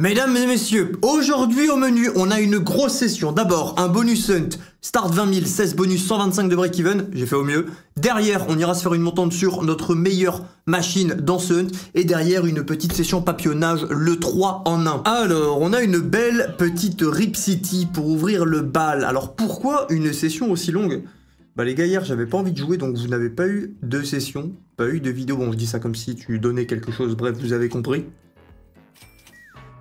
Mesdames et messieurs, aujourd'hui au menu, on a une grosse session. D'abord, un bonus hunt, start 20 000, 16 bonus, 125 de break-even, j'ai fait au mieux. Derrière, on ira se faire une montante sur notre meilleure machine dans ce hunt. Et derrière, une petite session papillonnage, le 3 en 1. Alors, on a une belle petite Rip City pour ouvrir le bal. Alors, pourquoi une session aussi longue? Bah les gars, hier, j'avais pas envie de jouer, donc vous n'avez pas eu de session, pas eu de vidéo. Bon, je dis ça comme si tu donnais quelque chose, bref, vous avez compris.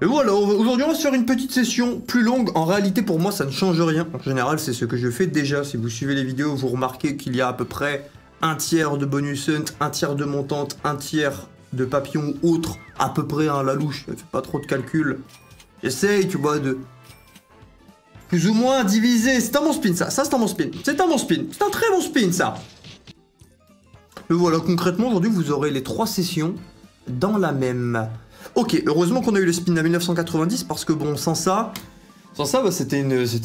Et voilà, aujourd'hui on va se faire une petite session plus longue. En réalité pour moi ça ne change rien. En général c'est ce que je fais déjà. Si vous suivez les vidéos vous remarquez qu'il y a à peu près un tiers de bonus hunt, un tiers de montante, un tiers de papillon ou autre. À peu près la louche, je fais pas trop de calcul. J'essaye tu vois de plus ou moins diviser. C'est un bon spin ça, c'est un bon spin. C'est un bon spin, c'est un très bon spin ça. Et voilà, concrètement aujourd'hui vous aurez les 3 sessions dans la même. Ok, heureusement qu'on a eu le spin à 1990 parce que bon, sans ça bah, c'était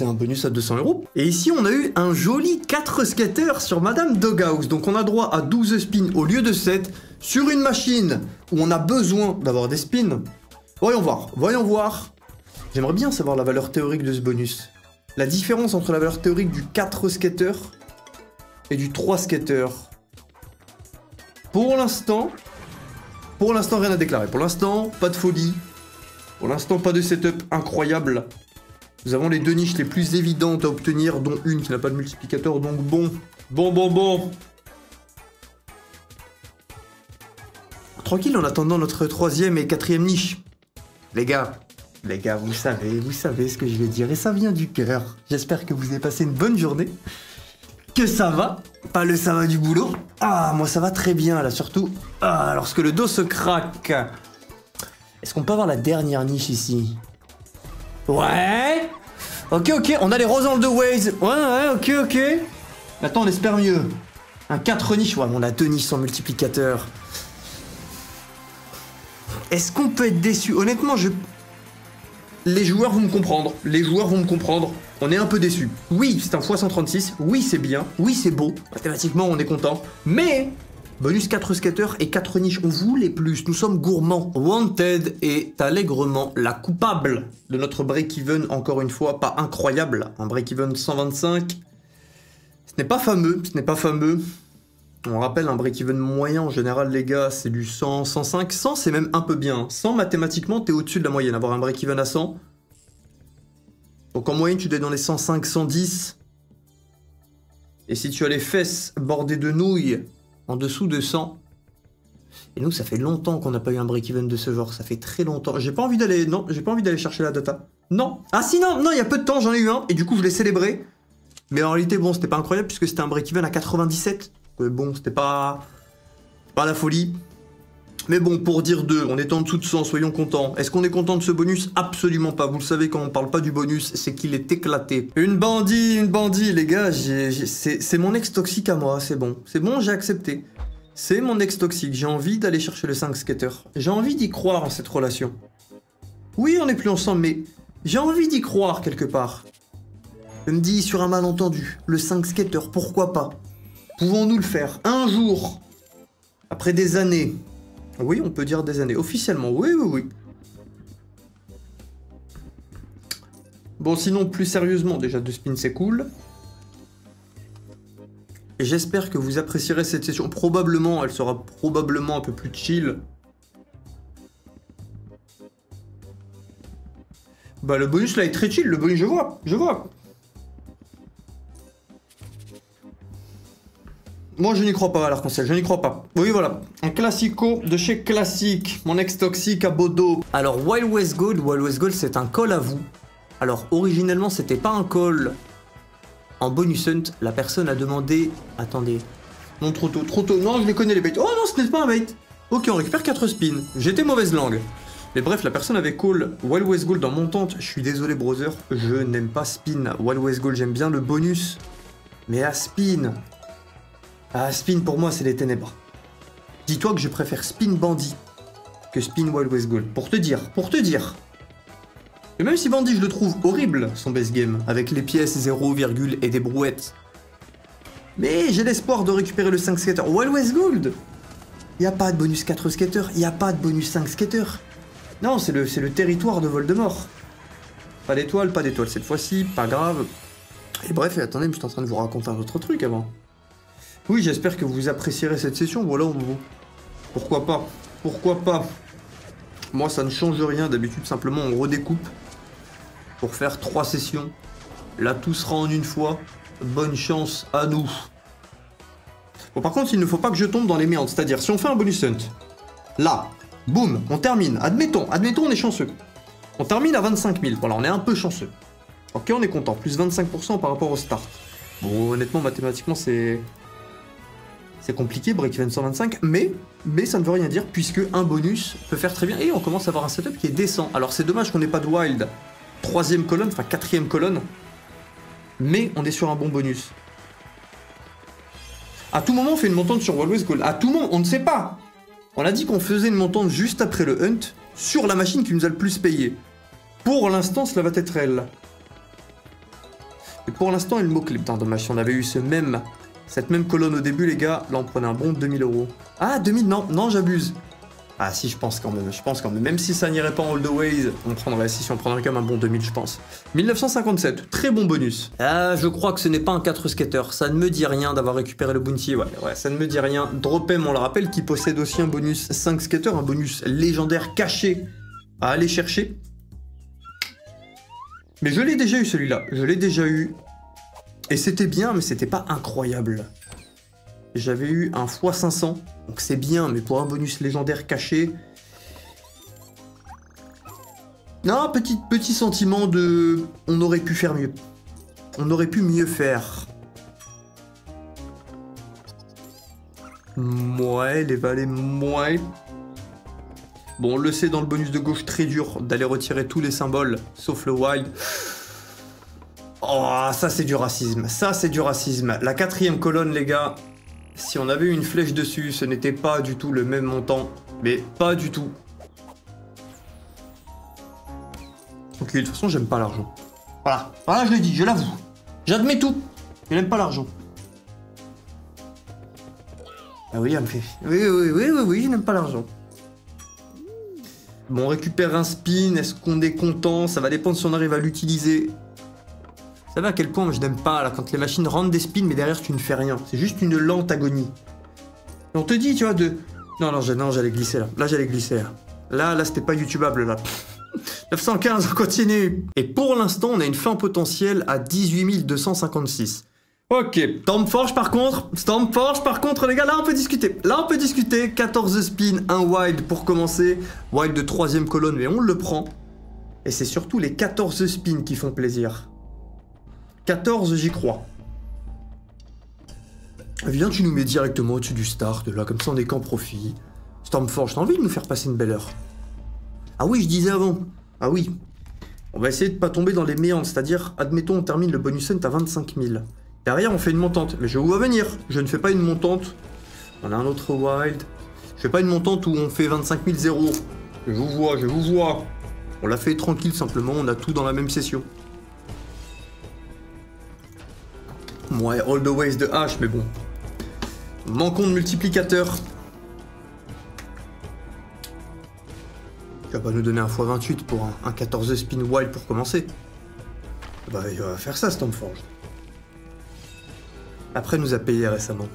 un bonus à 200 €. Et ici, on a eu un joli 4 skaters sur Madame Doghouse. Donc on a droit à 12 spins au lieu de 7 sur une machine où on a besoin d'avoir des spins. Voyons voir. J'aimerais bien savoir la valeur théorique de ce bonus. La différence entre la valeur théorique du 4 skaters et du 3 skaters. Pour l'instant, rien à déclarer. Pour l'instant, pas de folie. Pour l'instant, pas de setup incroyable. Nous avons les 2 niches les plus évidentes à obtenir, dont une qui n'a pas de multiplicateur, donc bon. Bon. Tranquille en attendant notre 3e et 4e niche. Les gars, vous savez ce que je vais dire, et ça vient du cœur. J'espère que vous avez passé une bonne journée. Que ça va, pas le ça va du boulot. Ah, moi ça va très bien là, surtout lorsque le dos se craque. Est-ce qu'on peut avoir la dernière niche ici? Ouais. Ok, on a les Rosals de Waze. Ouais, ok. Maintenant on espère mieux. Un 4 niches, ouais, on a 2 niches sans multiplicateur. Est-ce qu'on peut être déçu? Honnêtement, les joueurs vont me comprendre. On est un peu déçus. Oui, c'est un x136. Oui, c'est bien. Oui, c'est beau. Mathématiquement, on est content. Mais bonus 4 skaters et 4 niches. On voulait plus. Nous sommes gourmands. Wanted est allègrement la coupable de notre break-even. Encore une fois, pas incroyable. Un break-even 125. Ce n'est pas fameux. On rappelle, un break-even moyen, en général, les gars, c'est du 100, 105. 100, c'est même un peu bien. 100, mathématiquement, t'es au-dessus de la moyenne. Avoir un break-even à 100. Donc en moyenne, tu dois être dans les 105, 110. Et si tu as les fesses bordées de nouilles en dessous de 100. Et nous, ça fait longtemps qu'on n'a pas eu un break-even de ce genre. Ça fait très longtemps. J'ai pas envie d'aller chercher la data. Non. Ah si, non, il y a peu de temps, j'en ai eu un. Et du coup, je l'ai célébré. Mais en réalité, bon, c'était pas incroyable puisque c'était un break-even à 97. Bon, c'était pas la folie. Mais bon, pour dire 2, on est en dessous de 100, soyons contents. Est-ce qu'on est content de ce bonus? Absolument pas. Vous le savez, quand on parle pas du bonus, c'est qu'il est éclaté. Une bandit, les gars, c'est mon ex toxique à moi, c'est bon. C'est bon, j'ai accepté. C'est mon ex toxique, j'ai envie d'aller chercher le 5 skater. J'ai envie d'y croire en cette relation. Oui, on n'est plus ensemble, mais j'ai envie d'y croire quelque part. Je me dis, sur un malentendu, le 5 skater, pourquoi pas? Pouvons-nous le faire un jour? Après des années? Oui, on peut dire des années. Officiellement, oui. Bon, sinon, plus sérieusement, déjà 2 spins, c'est cool. Et j'espère que vous apprécierez cette session. Probablement, elle sera probablement un peu plus chill. Bah, le bonus, là, est très chill. Le bonus, je vois. Moi, je n'y crois pas à l'arc-en-ciel, je n'y crois pas. Oui, voilà. Un classico de chez Classique. Mon ex-toxique à Bodo. Alors, Wild West Gold, c'est un call à vous. Alors, originellement, c'était pas un call en bonus hunt. La personne a demandé... Attendez. Non, trop tôt. Non, je les connais, les baits. Oh non, ce n'est pas un bait. Ok, on récupère 4 spins. J'étais mauvaise langue. Mais bref, la personne avait call Wild West Gold en montante. Je suis désolé, brother. Je n'aime pas spin. Wild West Gold, j'aime bien le bonus. Mais à spin... Ah, spin pour moi, c'est les ténèbres. Dis-toi que je préfère spin bandit que spin Wild West Gold. Pour te dire. Et même si bandit, je le trouve horrible, son base game, avec les pièces 0, virgule et des brouettes. Mais j'ai l'espoir de récupérer le 5 skater. Wild West Gold, il n'y a pas de bonus 4 skater, il n'y a pas de bonus 5 skater. Non, c'est le territoire de Voldemort. Pas d'étoile cette fois-ci, pas grave. Et bref, attendez, je suis en train de vous raconter un autre truc avant. Oui, j'espère que vous apprécierez cette session, voilà. Pourquoi pas? Pourquoi pas? Moi, ça ne change rien, d'habitude, simplement, on redécoupe pour faire 3 sessions. Là, tout sera en une fois. Bonne chance à nous. Bon, par contre, il ne faut pas que je tombe dans les méandres. C'est-à-dire, si on fait un bonus hunt, là, boum, on termine. Admettons, on est chanceux. On termine à 25 000. Voilà, on est un peu chanceux. Ok, on est content. Plus 25% par rapport au start. Bon, honnêtement, mathématiquement, c'est compliqué, break-even 125, mais ça ne veut rien dire, puisque un bonus peut faire très bien. Et on commence à avoir un setup qui est décent. Alors, c'est dommage qu'on n'ait pas de wild 3ème colonne, enfin 4ème colonne. Mais on est sur un bon bonus. À tout moment, on fait une montante sur Always Gold. À tout moment, on ne sait pas. On a dit qu'on faisait une montante juste après le hunt sur la machine qui nous a le plus payé. Pour l'instant, cela va être elle. Et pour l'instant, il mot-clé. Putain, dommage, si on avait eu cette même colonne au début, les gars, là, on prenait un bon 2000 €. Ah, 2000, non, j'abuse. Ah si, je pense quand même, même si ça n'irait pas en all the ways, on prendrait quand même un bon 2000, je pense. 1957, très bon bonus. Ah, je crois que ce n'est pas un 4 skater, ça ne me dit rien d'avoir récupéré le bounty, ouais, ça ne me dit rien. Dropem, on le rappelle, qui possède aussi un bonus 5 skater, un bonus légendaire caché à aller chercher. Mais je l'ai déjà eu celui-là, et c'était bien, mais c'était pas incroyable. J'avais eu un x500, donc c'est bien, mais pour un bonus légendaire caché... Non, petit sentiment de... On aurait pu faire mieux. On aurait pu mieux faire. Ouais, les valets, ouais. Bon, on le sait dans le bonus de gauche, très dur d'aller retirer tous les symboles, sauf le wild. Oh, ça c'est du racisme, La 4ème colonne, les gars... Si on avait eu une flèche dessus, ce n'était pas du tout le même montant. Mais pas du tout. Ok, de toute façon, j'aime pas l'argent. Voilà, je l'ai dit, je l'avoue. J'admets tout. Je n'aime pas l'argent. Ah oui, elle me fait... Oui, je n'aime pas l'argent. Bon, on récupère un spin. Est-ce qu'on est content? Ça va dépendre si on arrive à l'utiliser. Vous savez à quel point je n'aime pas là, quand les machines rendent des spins mais derrière tu ne fais rien. C'est juste une lente agonie. Et on te dit, tu vois, de... Non, j'allais glisser là. Là, j'allais glisser là. Là, c'était pas YouTubeable là. 915, on continue. Et pour l'instant, on a une fin potentielle à 18 256. Ok, Stormforge par contre, les gars, là on peut discuter. 14 spins, un wild pour commencer. Wild de 3ème colonne, mais on le prend. Et c'est surtout les 14 spins qui font plaisir. 14, j'y crois. Viens, tu nous mets directement au-dessus du start, là, comme ça on est qu'en profit. Stormforge, t'as envie de nous faire passer une belle heure? Ah oui, je disais avant. Ah oui. On va essayer de pas tomber dans les méandres, c'est-à-dire, admettons, on termine le bonus hunt à 25 000. Derrière, on fait une montante. Mais je vous vois venir. Je ne fais pas une montante. On a un autre wild. Je fais pas une montante où on fait 25 000 0. Je vous vois. On l'a fait tranquille, simplement, on a tout dans la même session. Ouais, all the ways de H, mais bon. Manquons de multiplicateur. Tu vas pas nous donner un x28 pour un 14 spin wild pour commencer. Bah, il va faire ça, Stormforge. Après, nous a payé récemment.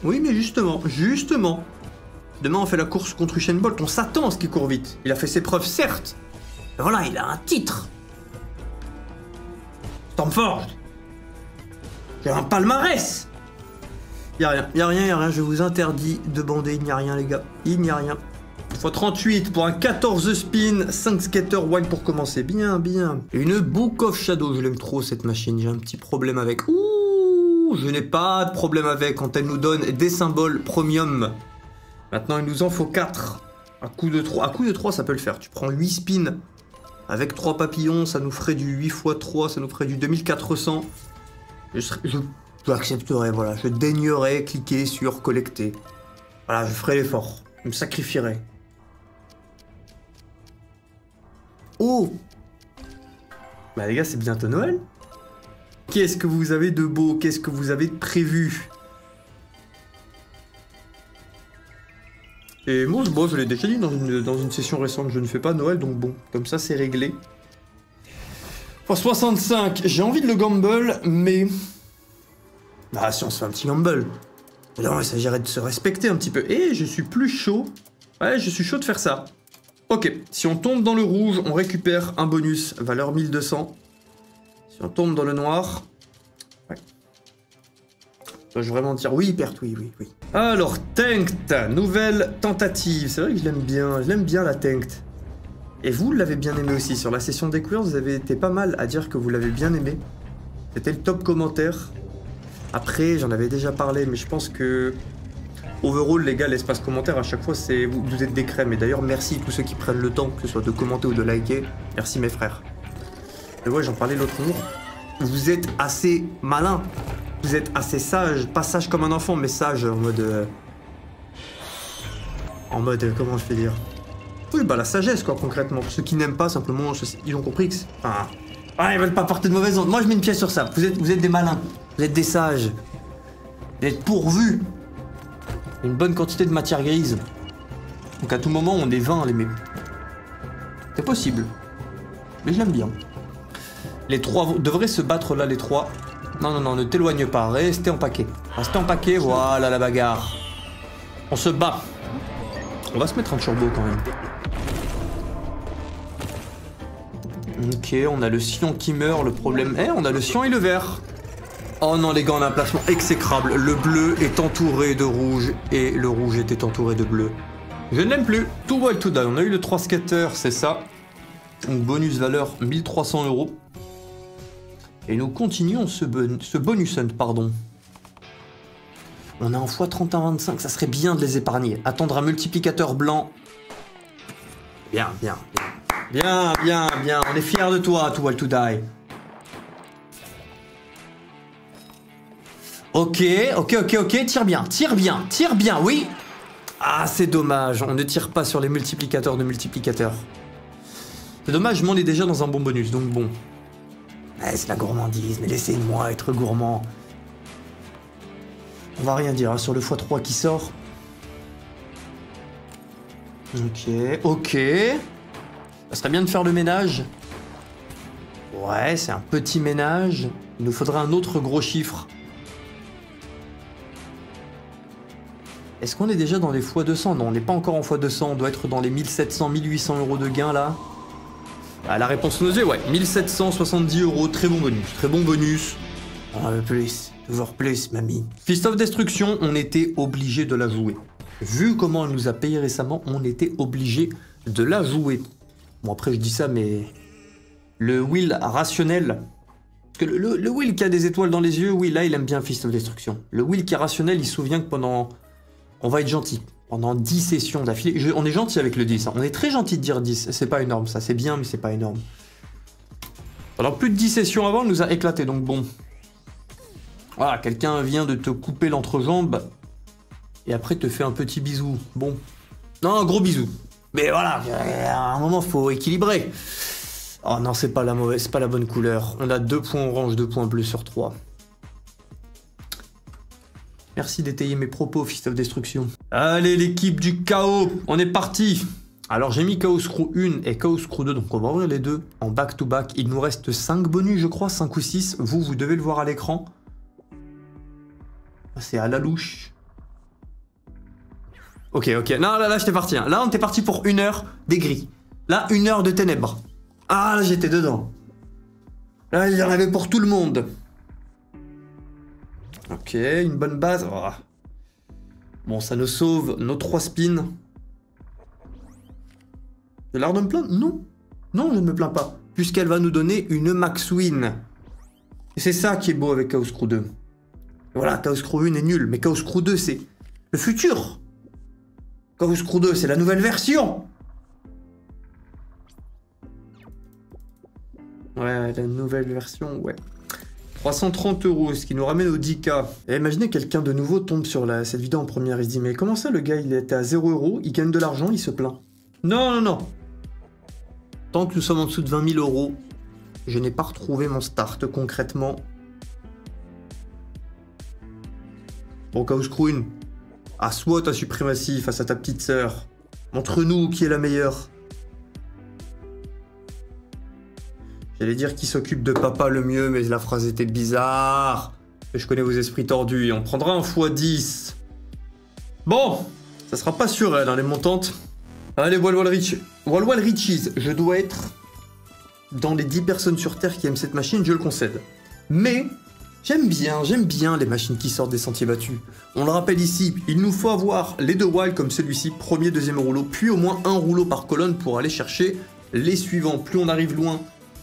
Oui, mais justement. Demain, on fait la course contre Usain Bolt. On s'attend à ce qu'il court vite. Il a fait ses preuves, certes. Mais voilà, il a un titre. Stormforge. J'ai un palmarès. Y a rien, je vous interdis de bander, il n'y a rien les gars, il n'y a rien. x38 pour un 14 spin, 5 skater wild pour commencer, bien. Et une Book of Shadow, je l'aime trop cette machine, j'ai un petit problème avec. Ouh, je n'ai pas de problème avec quand elle nous donne des symboles premium. Maintenant il nous en faut 4. À coup de 3 ça peut le faire, tu prends 8 spins. Avec 3 papillons, ça nous ferait du 8 x 3, ça nous ferait du 2400. Je accepterai, voilà. Je daignerai cliquer sur collecter. Voilà, je ferai l'effort. Je me sacrifierai. Oh! Bah les gars, c'est bientôt Noël. Qu'est-ce que vous avez de beau? Qu'est-ce que vous avez de prévu? Et moi, bon, je l'ai déjà dit dans une session récente, je ne fais pas Noël, donc bon, comme ça c'est réglé. Pour 65, j'ai envie de le gamble, mais... Ah si on se fait un petit gamble. Non, il s'agirait de se respecter un petit peu. Et je suis plus chaud. Ouais, je suis chaud de faire ça. Ok, si on tombe dans le rouge, on récupère un bonus, valeur 1200. Si on tombe dans le noir... Ouais. Dois-je vraiment dire oui, perte, oui. Alors, Tanked, nouvelle tentative. C'est vrai que je l'aime bien la Tanked. Et vous l'avez bien aimé aussi. Sur la session découverte, vous avez été pas mal à dire que vous l'avez bien aimé. C'était le top commentaire. Après, j'en avais déjà parlé, mais je pense que... Overall, les gars, l'espace commentaire, à chaque fois, c'est vous êtes des crèmes. Et d'ailleurs, merci à tous ceux qui prennent le temps, que ce soit de commenter ou de liker. Merci mes frères. Et ouais, j'en parlais l'autre jour. Vous êtes assez malin. Vous êtes assez sage. Pas sage comme un enfant, mais sage en mode... comment je vais dire? Oui, bah la sagesse, quoi, concrètement. Ceux qui n'aiment pas, simplement, ils ont compris que c'est... Enfin... Ah, ils veulent pas porter de mauvaise onde. Moi, je mets une pièce sur ça. Vous êtes des malins. Vous êtes des sages. Vous êtes pourvus. Une bonne quantité de matière grise. Donc à tout moment, on est 20 les mecs. C'est possible. Mais je l'aime bien. Les trois devraient se battre là, les trois. Non, ne t'éloigne pas. Restez en paquet. Restez en paquet, voilà la bagarre. On se bat. On va se mettre en turbo quand même. Ok, on a le cyan qui meurt, le problème est, on a le cyan et le vert. Oh non les gars, on a un placement exécrable. Le bleu est entouré de rouge et le rouge était entouré de bleu. Je ne l'aime plus. Too Wild to Die, on a eu le 3 skater, c'est ça. Donc bonus valeur 1300 €. Et nous continuons ce bonus hunt, pardon. On a un x31,25, ça serait bien de les épargner. Attendre un multiplicateur blanc. Bien. On est fiers de toi, Too Wild to Die. Ok, tire bien, oui. Ah, c'est dommage, on ne tire pas sur les multiplicateurs de multiplicateurs. C'est dommage, mais on est déjà dans un bon bonus, donc bon. Ouais, c'est la gourmandise, mais laissez-moi être gourmand. On va rien dire, hein, sur le x3 qui sort. Ok. Ça serait bien de faire le ménage. Ouais, c'est un petit ménage. Il nous faudrait un autre gros chiffre. Est-ce qu'on est déjà dans les x200? Non, on n'est pas encore en x200. On doit être dans les 1700, 1800 € de gains là. Ah, la réponse nous est ouais. 1770 €. Très bon bonus. Très bon bonus. Ah, plus. Toujours plus, mamie. Fist of Destruction, on était obligé de la jouer. Vu comment elle nous a payé récemment, on était obligé de la jouer. Bon, après, je dis ça, mais... Le Will rationnel... Parce que le Will qui a des étoiles dans les yeux, oui, là, il aime bien Fist of Destruction. Le Will qui est rationnel, il se souvient que pendant... On va être gentil. Pendant 10 sessions d'affilée... On est gentil avec le 10. Hein. On est très gentil de dire 10. C'est pas énorme, ça. C'est bien, mais c'est pas énorme. Alors, plus de 10 sessions avant, il nous a éclaté, donc bon... Voilà, quelqu'un vient de te couper l'entrejambe... Et après, te fait un petit bisou. Bon. Non, un gros bisou. Mais voilà, à un moment, faut équilibrer. Oh non, c'est pas la mauvaise, c'est pas la bonne couleur. On a 2 points orange, 2 points bleus sur 3. Merci d'étayer mes propos, Fist of Destruction. Allez, l'équipe du chaos, on est parti. Alors, j'ai mis Chaos Crew 1 et Chaos Crew 2, donc on va ouvrir les deux en back-to-back. Il nous reste 5 bonus, je crois, 5 ou 6. Vous devez le voir à l'écran. C'est à la louche. Ok. Non, là, j'étais parti. Hein. Là, on était parti pour 1 heure des gris. Là, 1 heure de ténèbres. Ah, là, j'étais dedans. Là, il y en avait pour tout le monde. Ok, une bonne base. Oh. Bon, ça nous sauve nos 3 spins. J'ai l'air de me plaindre? Non. Non, je ne me plains pas. Puisqu'elle va nous donner une max win. Et c'est ça qui est beau avec Chaos Crew 2. Voilà, Chaos Crew 1 est nul, mais Chaos Crew 2, c'est le futur. Chaos Crew 2, c'est la nouvelle version. Ouais, la nouvelle version, ouais. 330 €, ce qui nous ramène au 10K. Et imaginez quelqu'un de nouveau tombe sur cette vidéo en première, il se dit, mais comment ça, le gars, il était à 0 €, il gagne de l'argent, il se plaint. Non. Tant que nous sommes en dessous de 20 000 €, je n'ai pas retrouvé mon start, concrètement. Bon, Chaos Crew 1. Assois ta suprématie face à ta petite sœur. Montre-nous qui est la meilleure. J'allais dire qui s'occupe de papa le mieux, mais la phrase était bizarre. Je connais vos esprits tordus et on prendra un x10. Bon, ça sera pas sur elle, hein, les montantes. Allez, Walwal Riches, je dois être dans les 10 personnes sur Terre qui aiment cette machine, je le concède. Mais j'aime bien les machines qui sortent des sentiers battus. On le rappelle ici, il nous faut avoir les 2 wild comme celui-ci, premier, deuxième rouleau, puis au moins un rouleau par colonne pour aller chercher les suivants. Plus on arrive loin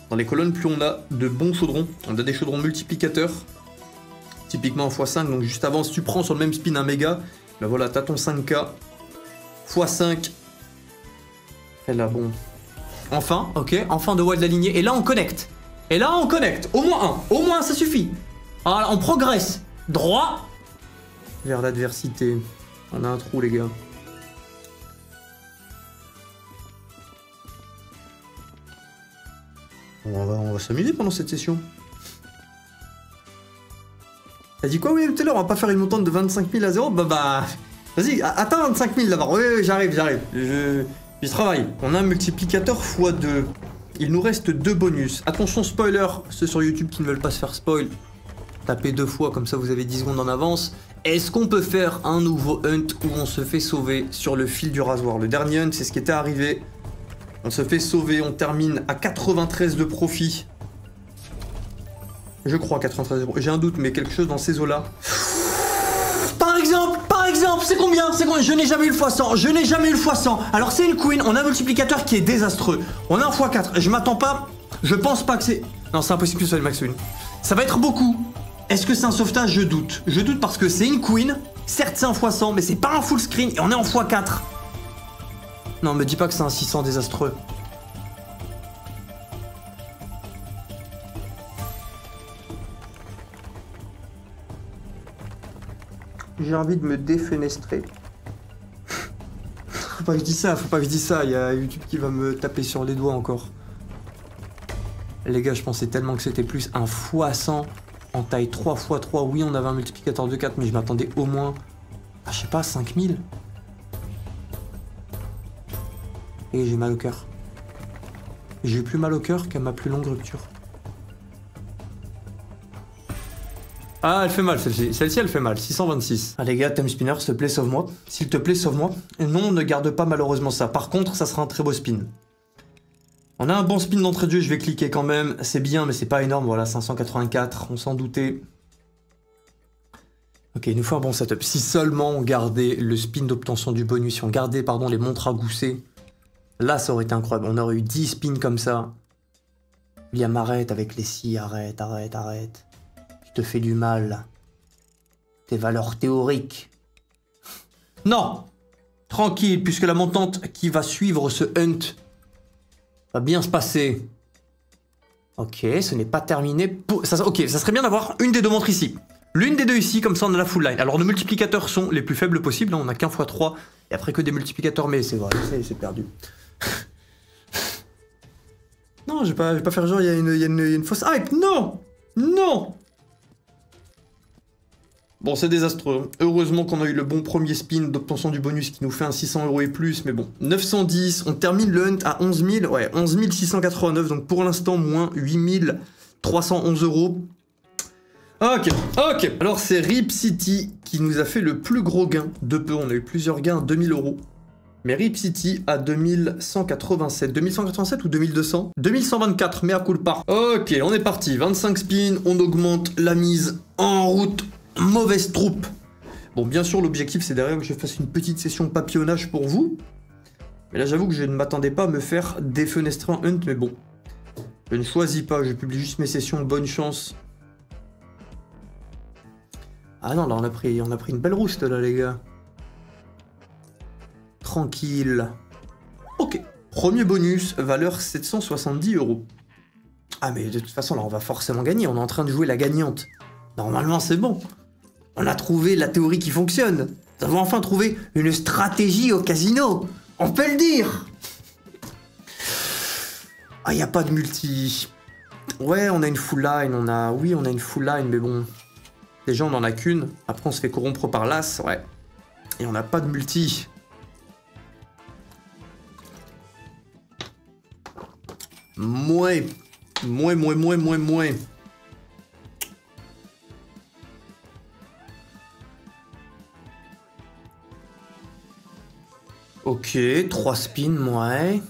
dans les colonnes, plus on a de bons chaudrons. On a des chaudrons multiplicateurs, typiquement en x5, donc juste avant, si tu prends sur le même spin un méga, ben voilà, t'as ton 5K, x5. Et là, bon. Enfin, ok, enfin 2 wild alignés, et là on connecte. Au moins un, ça suffit. Alors, on progresse, droit vers l'adversité. On a un trou, les gars. On va s'amuser pendant cette session. T'as dit quoi, oui, tout à l'heure, on va pas faire une montante de 25 000 à 0. Bah, vas-y, atteins 25 000 d'abord. Oui, j'arrive. Je travaille. On a un multiplicateur x2. Il nous reste 2 bonus. Attention, spoiler, ceux sur YouTube qui ne veulent pas se faire spoil, tapez 2 fois, comme ça vous avez 10 secondes en avance. Est-ce qu'on peut faire un nouveau hunt où on se fait sauver sur le fil du rasoir? Le dernier hunt, c'est ce qui était arrivé. On se fait sauver, on termine à 93 de profit. Je crois 93 de profit. J'ai un doute, mais quelque chose dans ces eaux-là. Par exemple, c'est combien? Je n'ai jamais eu le x100. Alors c'est une queen, on a un multiplicateur qui est désastreux. On a un x4, je m'attends pas. Je pense pas que c'est... Non, c'est impossible que ce soit une max win. Ça va être beaucoup. Est-ce que c'est un sauvetage? Je doute. Je doute parce que c'est une queen. Certes, c'est un x100, mais c'est pas un full screen et on est en x4. Non, me dis pas que c'est un 600 désastreux. J'ai envie de me défenestrer. Faut pas que je dise ça, il y a YouTube qui va me taper sur les doigts encore. Les gars, je pensais tellement que c'était plus un x100 en taille 3x3. Oui, on avait un multiplicateur de 4, mais je m'attendais au moins à, je sais pas, 5000. Et j'ai mal au cœur. J'ai eu plus mal au cœur qu'à ma plus longue rupture. Ah, elle fait mal celle-ci. Celle-ci, elle fait mal. 626. Ah, les gars, Time Spinner, s'il te plaît, sauve-moi. S'il te plaît, sauve-moi. Non, ne garde pas malheureusement ça. Par contre, ça sera un très beau spin. On a un bon spin d'entrée de jeu, je vais cliquer quand même. C'est bien, mais c'est pas énorme. Voilà, 584, on s'en doutait. Ok, il nous faut un bon setup. Si seulement on gardait le spin d'obtention du bonus, si on gardait, pardon, les montres à gousset, là, ça aurait été incroyable. On aurait eu 10 spins comme ça. William, arrête avec les si, arrête. Tu te fais du mal. Tes valeurs théoriques. Non! Tranquille, puisque la montante qui va suivre ce hunt va bien se passer. Ok, ce n'est pas terminé. Ok, ça serait bien d'avoir une des 2 montres ici. L'une des 2 ici, comme ça on a la full line. Alors nos multiplicateurs sont les plus faibles possibles. On a qu'un x3 et après que des multiplicateurs, mais c'est vrai, c'est perdu. Non, je vais pas faire genre, il y a une fausse hype. Non! Bon, c'est désastreux. Heureusement qu'on a eu le bon premier spin d'obtention du bonus qui nous fait un 600 € et plus, mais bon. 910, on termine le hunt à 11 000, ouais, 11 689, donc pour l'instant, moins 8 311 €. Ok. Alors, c'est Rip City qui nous a fait le plus gros gain de peu. On a eu plusieurs gains à 2000 €. Mais Rip City à 2187. 2187 ou 2200? 2124, mais à culpa. Ok, on est parti. 25 spins, on augmente la mise en route. Mauvaise troupe. Bon, bien sûr, l'objectif, c'est derrière que je fasse une petite session papillonnage pour vous. Mais là, j'avoue que je ne m'attendais pas à me faire défenestrer en hunt, mais bon. Je ne choisis pas, je publie juste mes sessions, bonne chance. Ah non, là, on a pris une belle rouste, là, les gars. Tranquille. Ok. Premier bonus, valeur 770 €. Ah, mais de toute façon, là, on va forcément gagner. On est en train de jouer la gagnante. Normalement, c'est bon. On a trouvé la théorie qui fonctionne. Nous avons enfin trouvé une stratégie au casino. On peut le dire. Ah, il n'y a pas de multi. Ouais, on a une full line. Oui, on a une full line, mais bon. Déjà, on n'en a qu'une. Après, on se fait corrompre par l'as, ouais. Et on n'a pas de multi. Mouais. Mouais. Ok, 3 spins, ouais.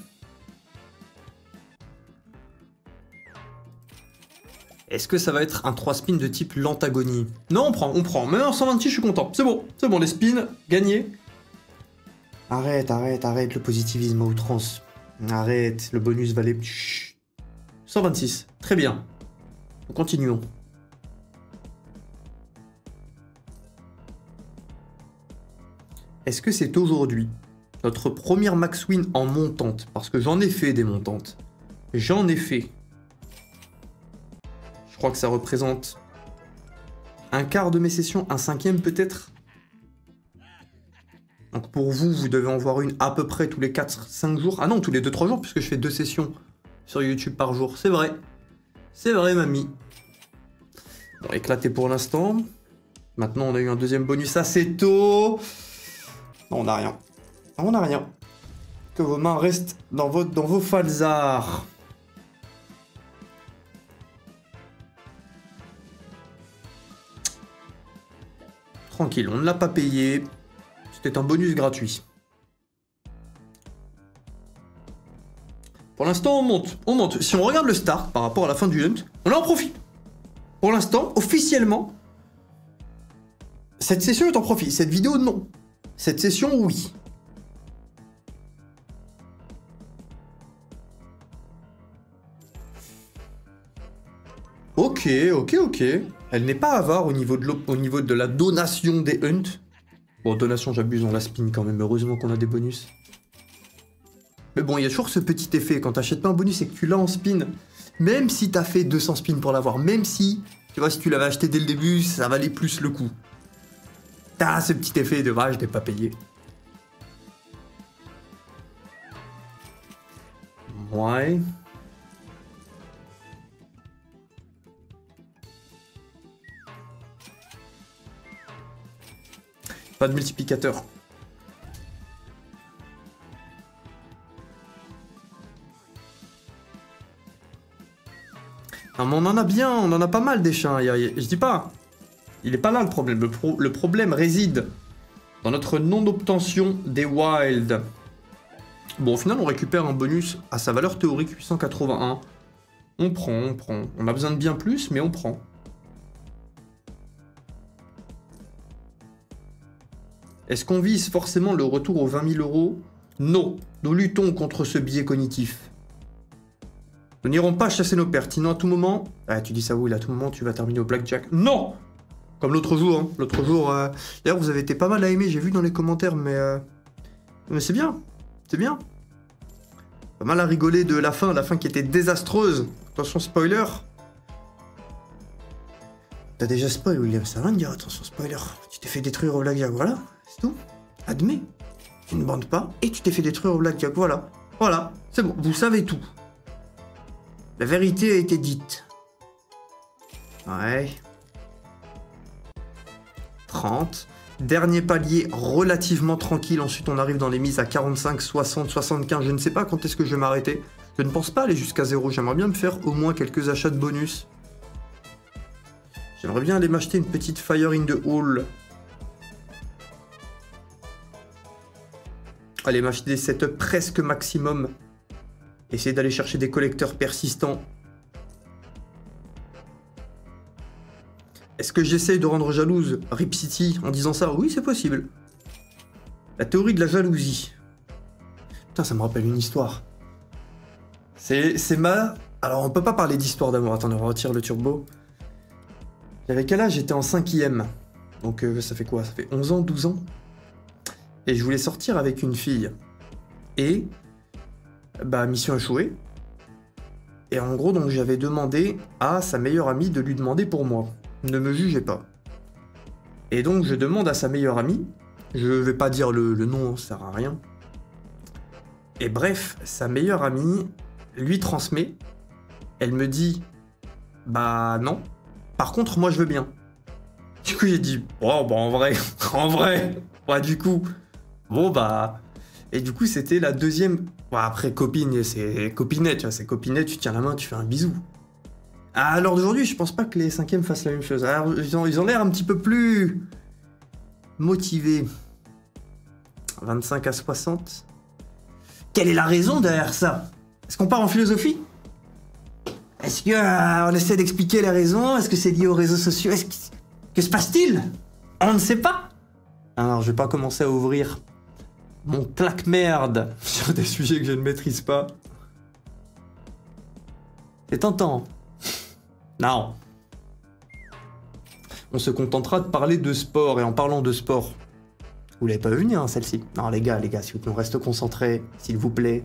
Est-ce que ça va être un 3 spins de type l'antagonie? Non, on prend. Même en 126, je suis content. C'est bon, les spins, gagnés. Arrête le positivisme à outrance. Arrête, le bonus valait... Chut. 126, très bien. Continuons. Est-ce que c'est aujourd'hui notre première max win en montante? Parce que j'en ai fait des montantes. J'en ai fait. Je crois que ça représente un quart de mes sessions, un cinquième peut-être. Donc pour vous, vous devez en voir une à peu près tous les 4-5 jours. Ah non, tous les 2-3 jours, puisque je fais 2 sessions sur YouTube par jour. C'est vrai. C'est vrai, mamie. Bon, éclaté pour l'instant. Maintenant, on a eu un deuxième bonus assez tôt. Non, on n'a rien. On n'a rien. Que vos mains restent dans vos falzars. Tranquille, on ne l'a pas payé. C'était un bonus gratuit. Pour l'instant, on monte. Si on regarde le start par rapport à la fin du hunt, on en profite. Pour l'instant, officiellement, cette session est en profit. Cette vidéo, non. Cette session, oui. Ok. Elle n'est pas avare au niveau de la donation des hunts. Bon, donation, j'abuse, on la spin quand même. Heureusement qu'on a des bonus. Mais bon, il y a toujours ce petit effet. Quand t'achètes pas un bonus et que tu l'as en spin, même si t'as fait 200 spins pour l'avoir, même si, tu vois, si tu l'avais acheté dès le début, ça valait plus le coup. T'as ce petit effet de, je t'ai pas payé. Ouais. Pas de multiplicateur. Non, mais on en a bien, on en a pas mal des chiens. Je dis pas. Il est pas là le problème. Le problème réside dans notre non-obtention des wilds. Bon, au final, on récupère un bonus à sa valeur théorique 881. On prend. On a besoin de bien plus, mais on prend. Est-ce qu'on vise forcément le retour aux 20 000 €? Non. Nous luttons contre ce biais cognitif. Nous n'irons pas chasser nos pertes, sinon à tout moment... Ah, tu dis ça, oui, à tout moment, tu vas terminer au blackjack. Non! Comme l'autre jour, hein. L'autre jour... D'ailleurs, vous avez été pas mal à aimer, j'ai vu dans les commentaires, mais c'est bien. C'est bien. Pas mal à rigoler de la fin qui était désastreuse. Attention, spoiler. T'as déjà spoil, William, ça va me dire, attention, spoiler. Tu t'es fait détruire au blackjack, voilà. C'est tout. Admets. Tu ne bandes pas et tu t'es fait détruire au blackjack, voilà. Voilà, c'est bon, vous savez tout. La vérité a été dite. Ouais. 30. Dernier palier relativement tranquille. Ensuite, on arrive dans les mises à 45, 60, 75. Je ne sais pas quand est-ce que je vais m'arrêter. Je ne pense pas aller jusqu'à 0. J'aimerais bien me faire au moins quelques achats de bonus. J'aimerais bien aller m'acheter une petite Fire in the Hall. Aller m'acheter des setups presque maximum. Essayer d'aller chercher des collecteurs persistants. Est-ce que j'essaye de rendre jalouse Rip City en disant ça? Oui, c'est possible. La théorie de la jalousie. Putain, ça me rappelle une histoire. C'est ma... Alors, on peut pas parler d'histoire d'amour. Attends, on retire le turbo. J'avais quel âge? J'étais en 5e. Donc, ça fait quoi? Ça fait 11 ans, 12 ans. Et je voulais sortir avec une fille. Et... bah, mission échouée. Et en gros, donc, j'avais demandé à sa meilleure amie de lui demander pour moi. Ne me jugez pas. Et donc, je demande à sa meilleure amie. Je vais pas dire le nom, ça sert à rien. Et bref, sa meilleure amie lui transmet. Elle me dit, bah non. Par contre, moi, je veux bien. Du coup, j'ai dit, oh, bah en vrai, Ouais, du coup, bon bah... Et du coup, c'était la deuxième... Ouais, après, copine, c'est copinette, tu vois, c'est copinette, tu tiens la main, tu fais un bisou. À l'heure d'aujourd'hui, je pense pas que les cinquièmes fassent la même chose. Alors, ils ont l'air un petit peu plus... motivés. 25 à 60. Quelle est la raison derrière ça? Est-ce qu'on part en philosophie? Est-ce que on essaie d'expliquer les raisons? Est-ce que c'est lié aux réseaux sociaux? Que se passe-t-il? On ne sait pas. Alors, je vais pas commencer à ouvrir mon claque-merde sur des sujets que je ne maîtrise pas. C'est tentant. Non. On se contentera de parler de sport, et en parlant de sport... Vous l'avez pas vu venir, hein, celle-ci? Non, les gars, s'il vous plaît, on reste concentrés, s'il vous plaît.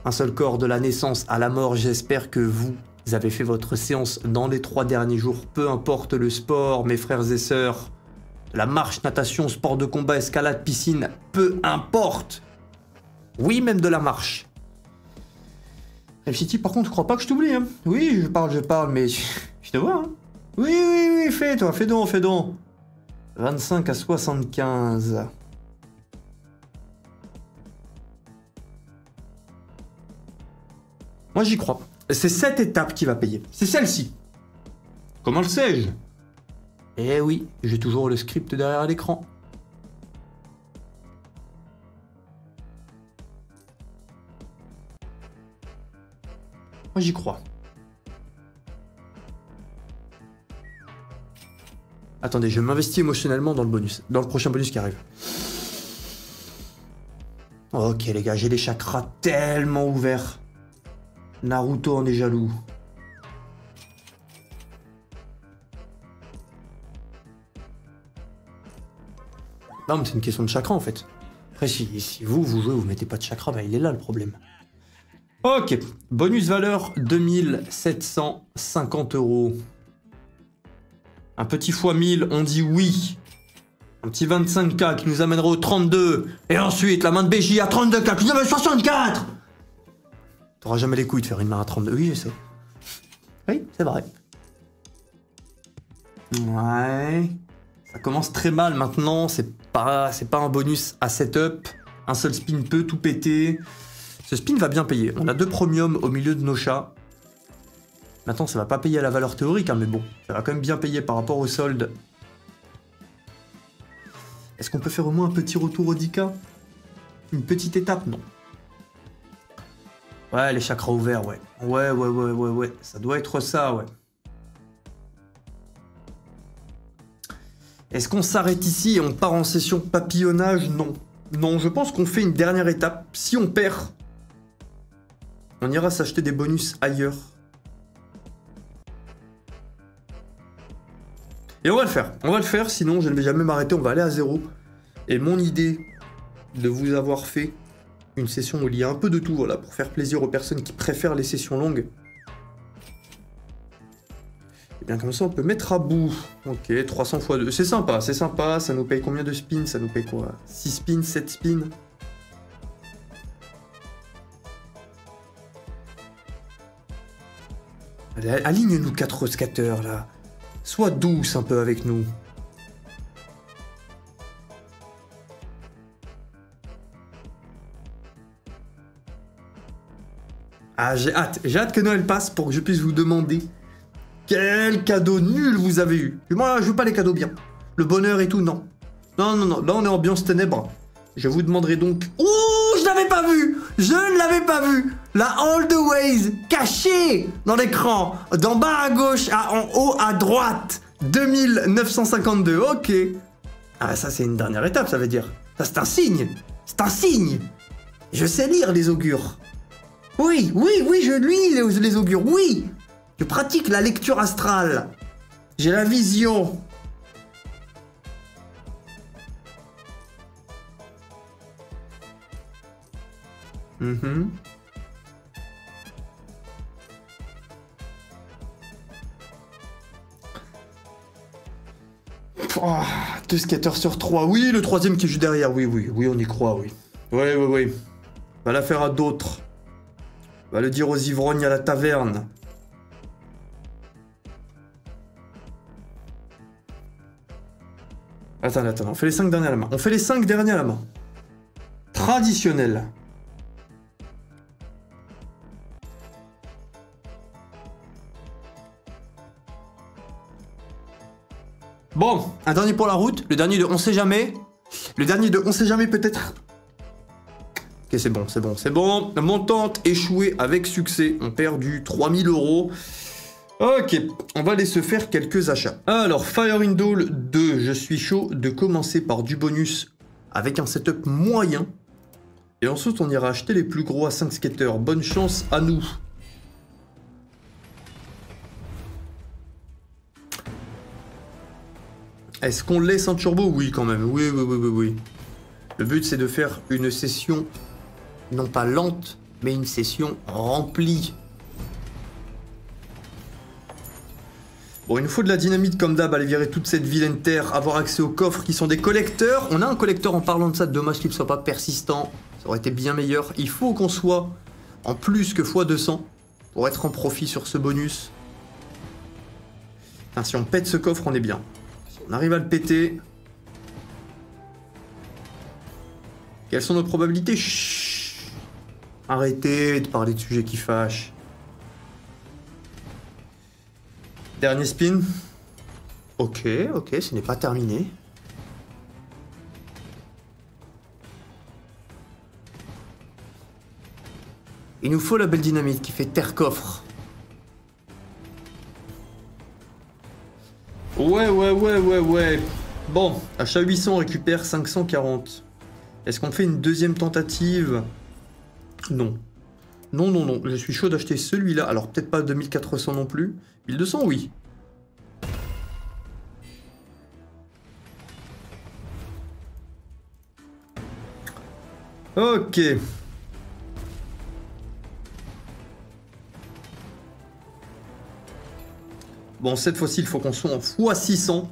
Un seul corps de la naissance à la mort, j'espère que vous avez fait votre séance dans les 3 derniers jours, peu importe le sport, mes frères et sœurs. La marche, natation, sport de combat, escalade, piscine, peu importe. Oui, même de la marche. Rêve City, par contre, je crois pas que je t'oublie, hein. Oui, je parle, mais je te vois, hein. Oui, fais donc. 25 à 75. Moi, j'y crois. C'est cette étape qui va payer. C'est celle-ci. Comment le sais-je? Eh oui, j'ai toujours le script derrière l'écran. Moi, j'y crois. Attendez, je m'investis émotionnellement dans le bonus. Dans le prochain bonus qui arrive. Ok, les gars, j'ai les chakras tellement ouverts. Naruto en est jaloux. Non, mais c'est une question de chakra, en fait. Après, si vous jouez, vous mettez pas de chakra, bah il est là, le problème. Ok, bonus valeur 2750 €. Un petit fois 1000, on dit oui. Un petit 25K qui nous amènera au 32. Et ensuite, la main de BJ à 32K qui nous amène à 64. T'auras jamais les couilles de faire une main à 32. Oui, je sais. Oui, c'est vrai. Ouais. Ça commence très mal maintenant. C'est pas un bonus à setup. Un seul spin peut tout péter. Ce spin va bien payer. On a 2 premiums au milieu de nos chats. Maintenant, ça va pas payer à la valeur théorique, hein, mais bon, ça va quand même bien payer par rapport au solde. Est-ce qu'on peut faire au moins un petit retour au 10K? Une petite étape? Non. Ouais, les chakras ouverts, ouais. Ouais. Ça doit être ça, ouais. Est-ce qu'on s'arrête ici et on part en session papillonnage? Non. Non, je pense qu'on fait une dernière étape. Si on perd, on ira s'acheter des bonus ailleurs. Et on va le faire, sinon je ne vais jamais m'arrêter, on va aller à 0. Et mon idée de vous avoir fait une session où il y a un peu de tout, voilà, pour faire plaisir aux personnes qui préfèrent les sessions longues. Et bien comme ça on peut mettre à bout. Ok, 300 x 2, c'est sympa, ça nous paye combien de spins? Ça nous paye quoi? 6 spins, 7 spins? Allez, aligne-nous 4 skateurs là. Sois douce un peu avec nous. Ah, j'ai hâte que Noël passe pour que je puisse vous demander quel cadeau nul vous avez eu. Moi, je veux pas les cadeaux bien. Le bonheur et tout, non. Non, là on est ambiance ténèbres. Je vous demanderai donc... Ouh, je l'avais pas vu! Je ne l'avais pas vu! La All the Ways, cachée dans l'écran, d'en bas à gauche, en haut à droite. 2952, ok. Ah, ça c'est une dernière étape, ça veut dire. Ça c'est un signe. C'est un signe. Je sais lire les augures. Oui, je lis les augures, oui. Je pratique la lecture astrale. J'ai la vision. Oh, 2 skateurs sur 3. Oui, le troisième qui est juste derrière. Oui, on y croit, oui. Oui. Va la faire à d'autres. Va le dire aux ivrognes à la taverne. Attends, on fait les 5 derniers à la main. On fait les 5 derniers à la main. Traditionnel. Bon, un dernier pour la route. Le dernier de on sait jamais. Le dernier de on sait jamais peut-être. Ok, c'est bon. Montante échouée avec succès. On perd du 3000 €. Ok, on va aller se faire quelques achats. Alors, Fire Indoll 2, je suis chaud de commencer par du bonus avec un setup moyen. Et ensuite, on ira acheter les plus gros à 5 skaters. Bonne chance à nous. Est-ce qu'on laisse un turbo? Oui, quand même. Oui. Le but, c'est de faire une session, non pas lente, mais une session remplie. Bon, il nous faut de la dynamite comme d'hab, aller virer toute cette vilaine terre, avoir accès aux coffres qui sont des collecteurs. On a un collecteur en parlant de ça, dommage qu'il ne soit pas persistant. Ça aurait été bien meilleur. Il faut qu'on soit en plus que x200 pour être en profit sur ce bonus. Enfin, si on pète ce coffre, on est bien. Si on arrive à le péter... Quelles sont nos probabilités? Chut. Arrêtez de parler de sujets qui fâchent. Dernier spin. Ok, ce n'est pas terminé. Il nous faut la belle dynamite qui fait terre-coffre. Ouais. Bon, achat 800, on récupère 540. Est-ce qu'on fait une deuxième tentative? Non. Non. Je suis chaud d'acheter celui-là. Alors, peut-être pas 2400 non plus. 1200, oui. Ok. Bon, cette fois-ci, il faut qu'on soit en x600.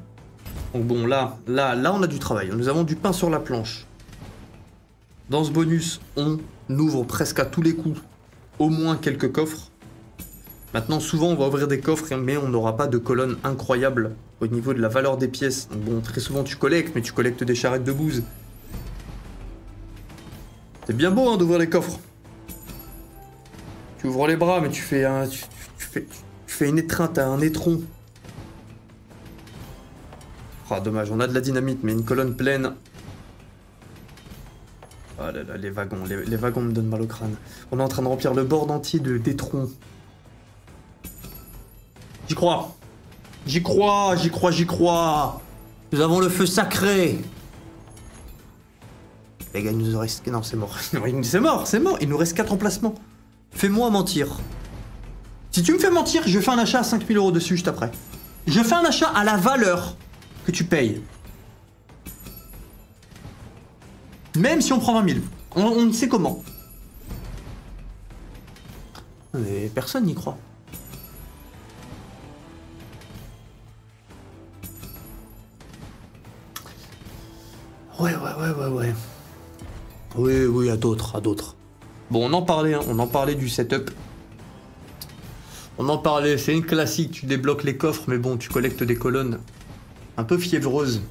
Donc bon, là, on a du travail. Nous avons du pain sur la planche. Dans ce bonus, on ouvre presque à tous les coups au moins quelques coffres. Maintenant, souvent, on va ouvrir des coffres, mais on n'aura pas de colonne incroyable au niveau de la valeur des pièces. Donc bon, très souvent, tu collectes, mais tu collectes des charrettes de bouse. C'est bien beau hein, d'ouvrir les coffres. Tu ouvres les bras, mais tu fais une étreinte à un étron. Ah, dommage, on a de la dynamite, mais une colonne pleine... Oh là là, les wagons me donnent mal au crâne. On est en train de remplir le bord entier d'étrons. J'y crois. Nous avons le feu sacré. Les gars, il nous reste... Non, c'est mort. C'est mort. Il nous reste 4 emplacements. Fais-moi mentir. Si tu me fais mentir, je fais un achat à 5000 € dessus juste après. Je fais un achat à la valeur que tu payes. Même si on prend 20 000. On sait comment. Mais personne n'y croit. Ouais. Oui, à d'autres. Bon, on en parlait du setup. C'est une classique, tu débloques les coffres, mais bon, tu collectes des colonnes un peu fiévreuses,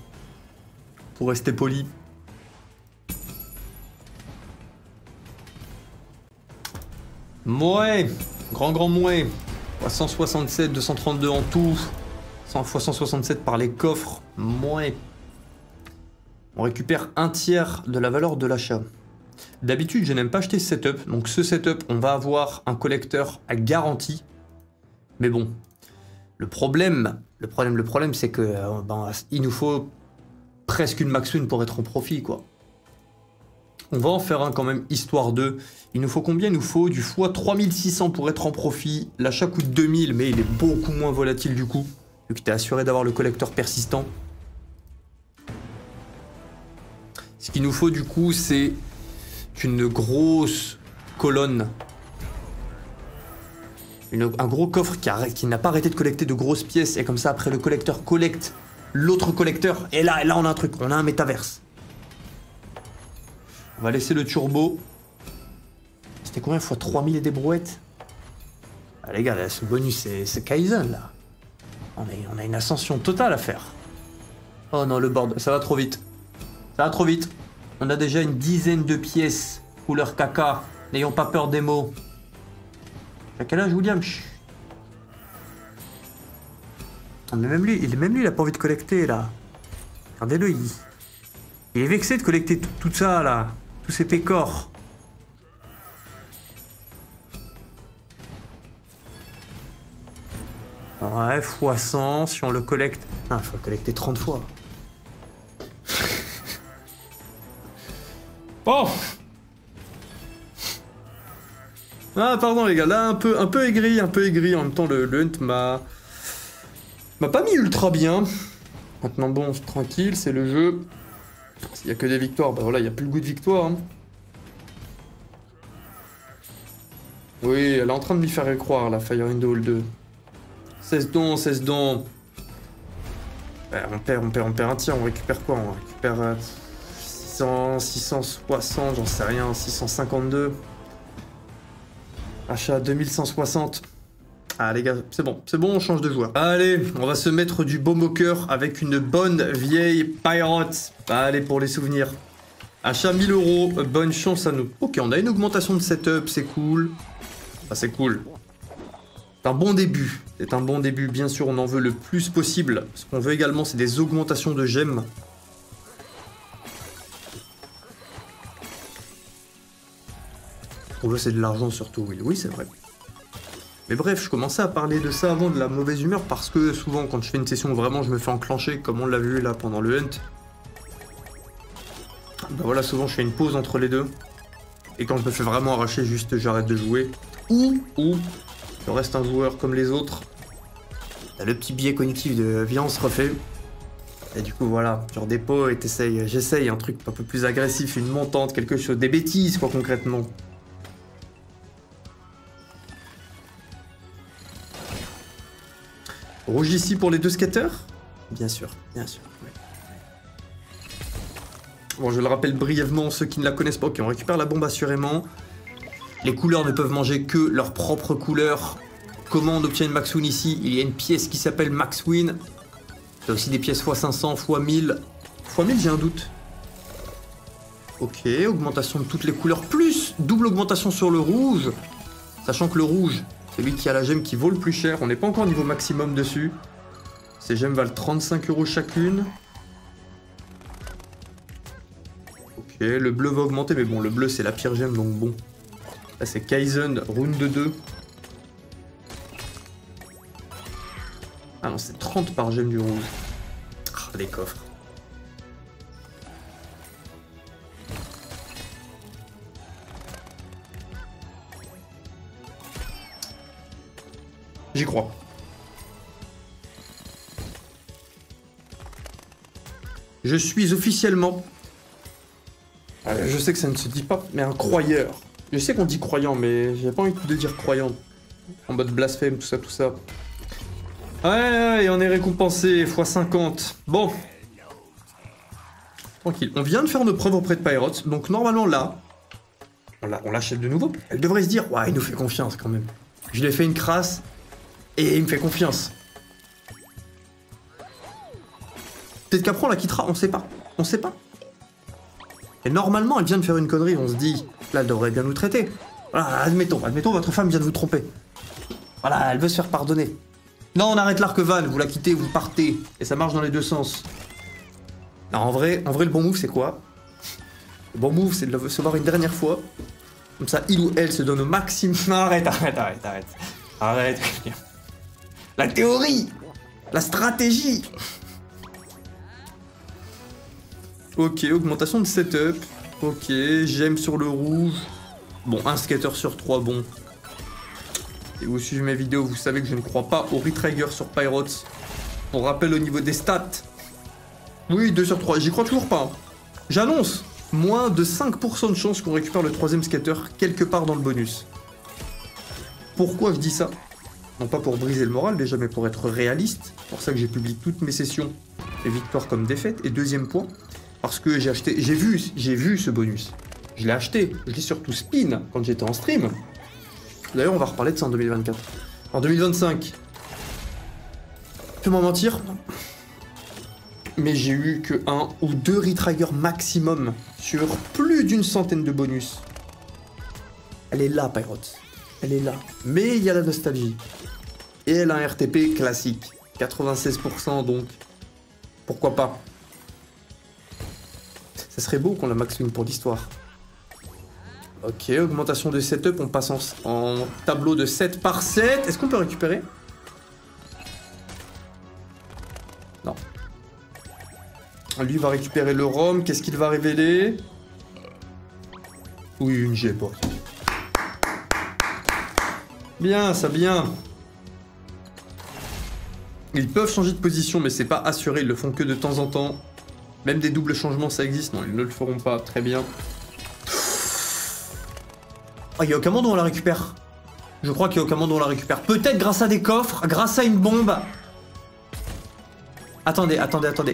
pour rester poli. Mouais, grand mouais. 167, 232 en tout. 100 fois 167 par les coffres. Mouais. On récupère un tiers de la valeur de l'achat. D'habitude, je n'aime pas acheter ce setup. Donc ce setup, on va avoir un collecteur à garantie. Mais bon, le problème, c'est que il nous faut presque une max win pour être en profit, quoi. On va en faire un quand même, histoire de... Il nous faut combien? Il nous faut du x 3600 pour être en profit. L'achat coûte 2000, mais il est beaucoup moins volatile du coup, vu que tu es assuré d'avoir le collecteur persistant. Ce qu'il nous faut du coup, c'est une grosse colonne. Un gros coffre qui n'a pas arrêté de collecter de grosses pièces. Et comme ça, après, le collecteur collecte l'autre collecteur. Et là, on a un truc. On a un métaverse. On va laisser le turbo. C'était combien fois 3000 et des brouettes? Ah, les gars, là, ce bonus, c'est Kaizen, là. On a une ascension totale à faire. Oh non, le board, ça va trop vite. Ça va trop vite. On a déjà une dizaine de pièces couleur caca. N'ayons pas peur des mots. À quel âge, William? Oh, mais même lui, il a pas envie de collecter, là. Regardez-le, il est vexé de collecter tout ça, là. Tous ces pécores. Ouais, fois 100, si on le collecte... Ah, il faut le collecter 30 fois. Oh! Ah, pardon, les gars, là, un peu aigri, En même temps, le hunt m'a pas mis ultra bien. Maintenant, bon, tranquille, c'est le jeu. S'il y a que des victoires, bah voilà, il n'y a plus le goût de victoire. Hein. Oui, elle est en train de m'y faire croire, la Fire in the Hole 2. 16 dons, 16 dons. Ouais, on perd un tiers, on récupère quoi? On récupère 600, 660, j'en sais rien, 652. Achat 2160. Ah les gars, c'est bon, on change de joueur. Allez, on va se mettre du baume au cœur avec une bonne vieille Pyrite. Allez, pour les souvenirs. Achat 1000 €, bonne chance à nous. Ok, on a une augmentation de setup, c'est cool. Ah, c'est cool. C'est un bon début. C'est un bon début, bien sûr, on en veut le plus possible. Ce qu'on veut également, c'est des augmentations de gemmes. On veut, c'est de l'argent surtout, oui. Oui, c'est vrai. Mais bref, je commençais à parler de ça avant, de la mauvaise humeur, parce que souvent, quand je fais une session où vraiment je me fais enclencher, comme on l'a vu là pendant le hunt, bah voilà, souvent je fais une pause entre les deux. Et quand je me fais vraiment arracher, juste j'arrête de jouer. Ou je reste un joueur comme les autres. T'as le petit biais cognitif de viens, on se refait. Et du coup, voilà, genre des pots et j'essaye un truc un peu plus agressif, une montante, quelque chose, des bêtises quoi concrètement. Rouge ici pour les deux skateurs? Bien sûr, bien sûr. Ouais. Bon, je le rappelle brièvement, ceux qui ne la connaissent pas, ok, on récupère la bombe assurément. Les couleurs ne peuvent manger que leur propre couleur. Comment on obtient une Max Win ici? Il y a une pièce qui s'appelle Max Win. Il y a aussi des pièces x500, x1000. x1000, j'ai un doute. Ok, augmentation de toutes les couleurs, plus double augmentation sur le rouge. Sachant que le rouge, c'est lui qui a la gemme qui vaut le plus cher. On n'est pas encore au niveau maximum dessus. Ces gemmes valent 35 € chacune. Ok, le bleu va augmenter, mais bon, le bleu c'est la pire gemme, donc bon. Là c'est Kaizen, rune de 2. Ah non, c'est 30 par gemme du rouge. Ah, les coffres. J'y crois. Je suis officiellement... je sais que ça ne se dit pas, mais un croyeur. Je sais qu'on dit croyant, mais j'ai pas envie de dire croyant. En mode blasphème, tout ça, tout ça. Ouais, et on est récompensé, x50. Bon. Tranquille. On vient de faire nos preuves auprès de Pyrote, donc normalement là, on l'achète de nouveau. Elle devrait se dire, ouais, il nous fait confiance quand même. Je lui ai fait une crasse, et il me fait confiance. Peut-être qu'après on la quittera, on sait pas. On sait pas. Et normalement, elle vient de faire une connerie, on se dit, là, elle devrait bien nous traiter. Voilà, admettons, votre femme vient de vous tromper. Voilà, elle veut se faire pardonner. Non, on arrête l'Arc-Van, vous la quittez, vous partez. Et ça marche dans les deux sens. Non, en vrai, le bon move, c'est quoi? Le bon move, c'est de se voir une dernière fois. Comme ça, il ou elle se donne au maximum... Non, arrête. Arrête. La théorie! La stratégie! Ok, augmentation de setup. Ok, j'aime sur le rouge. Bon, un skater sur 3, bon. Si vous suivez mes vidéos, vous savez que je ne crois pas au retrigger sur Pyrote. Pour rappel au niveau des stats. Oui, 2 sur 3, j'y crois toujours pas. J'annonce, moins de 5% de chance qu'on récupère le troisième skater quelque part dans le bonus. Pourquoi je dis ça? Non pas pour briser le moral déjà, mais pour être réaliste. C'est pour ça que j'ai publié toutes mes sessions, les victoires comme défaites. Et deuxième point, parce que j'ai vu ce bonus. Je l'ai acheté, je l'ai surtout spin quand j'étais en stream. D'ailleurs, on va reparler de ça en 2024. En 2025. Fais-moi mentir. Mais j'ai eu que 1 ou 2 retriggers maximum sur plus d'une centaine de bonus. Elle est là, Pyroth. Elle est là. Mais il y a la nostalgie. Et elle a un RTP classique. 96% donc. Pourquoi pas? Ça serait beau qu'on la max win pour l'histoire. Ok, augmentation de setup. On passe en tableau de 7 par 7. Est-ce qu'on peut récupérer? Non. Lui va récupérer le ROM. Qu'est-ce qu'il va révéler? Oui, une G, bon. Bien, ça bien. Ils peuvent changer de position, mais c'est pas assuré. Ils le font que de temps en temps. Même des doubles changements, ça existe. Non, ils ne le feront pas. Très bien. Oh, il n'y a aucun monde où on la récupère. Je crois qu'il n'y a aucun monde où on la récupère. Peut-être grâce à des coffres, grâce à une bombe. Attendez.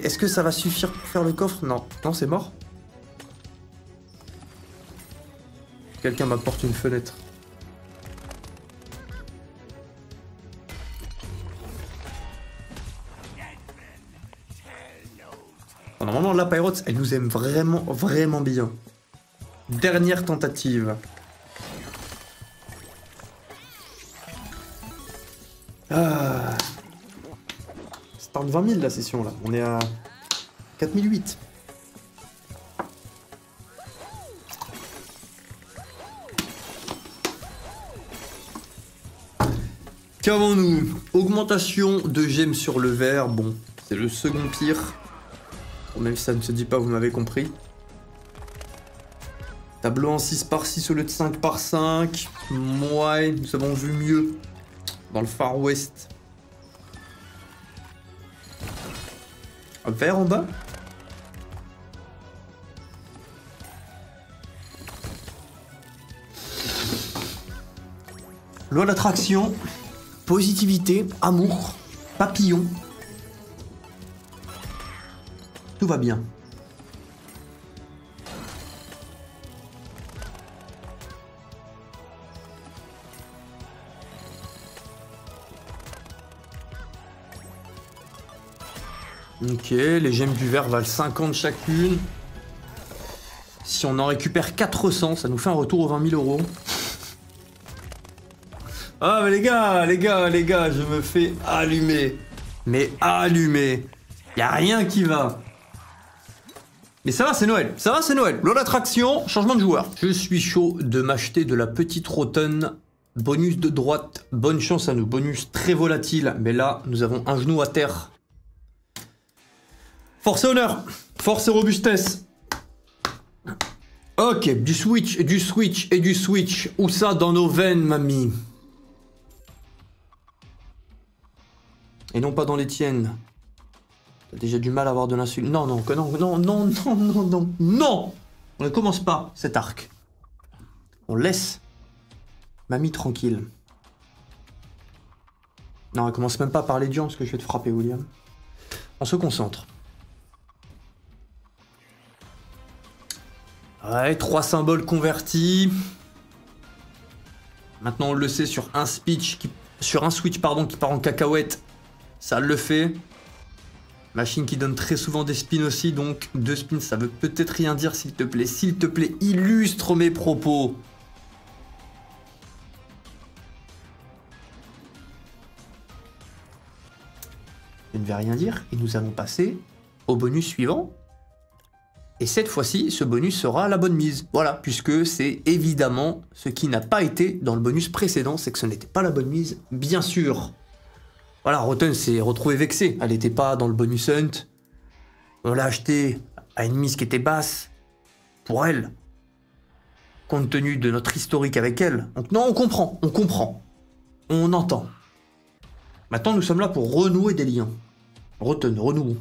Est-ce que ça va suffire pour faire le coffre? Non. Non, c'est mort. Quelqu'un m'apporte une fenêtre. Normalement, la Pyroth, elle nous aime vraiment, vraiment bien. Dernière tentative. Ah. Start 20 000 la session là. On est à 4008. Qu'avons-nous? Augmentation de gemmes sur le verre. Bon, c'est le second pire. Même si ça ne se dit pas, vous m'avez compris. Tableau en 6 par 6 au lieu de 5 par 5. Ouais, nous avons vu mieux dans le Far West. Un verre en bas. Loi d'attraction, positivité, amour, papillon. Tout va bien. Ok, les gemmes du verre valent 50 chacune. Si on en récupère 400, ça nous fait un retour aux 20 000 euros. Ah mais les gars, je me fais allumer. Mais allumer. Y a rien qui va. Mais ça va, c'est Noël. Ça va, c'est Noël. Loi d'attraction, changement de joueur. Je suis chaud de m'acheter de la petite Rotten. Bonus de droite. Bonne chance à nous. Bonus très volatile. Mais là, nous avons un genou à terre. Force et honneur. Force et robustesse. Ok, du switch, du switch et du switch. Où ça dans nos veines, mamie? Et non pas dans les tiennes. T'as déjà du mal à avoir de l'insulte. Non. On ne commence pas cet arc. On laisse mamie tranquille. Non, elle commence même pas à parler de gens parce que je vais te frapper, William. On se concentre. Ouais, 3 symboles convertis. Maintenant, on le sait sur un switch qui part en cacahuète. Ça le fait. Machine qui donne très souvent des spins aussi, donc 2 spins, ça veut peut-être rien dire, s'il te plaît. S'il te plaît, illustre mes propos. Je ne vais rien dire, et nous allons passer au bonus suivant. Et cette fois-ci, ce bonus sera la bonne mise. Voilà, puisque c'est évidemment ce qui n'a pas été dans le bonus précédent, c'est que ce n'était pas la bonne mise, bien sûr. Voilà, Rotten s'est retrouvée vexée. Elle n'était pas dans le bonus hunt. On l'a acheté à une mise qui était basse. Pour elle. Compte tenu de notre historique avec elle. Donc non, on comprend. On entend. Maintenant, nous sommes là pour renouer des liens. Rotten, renouons.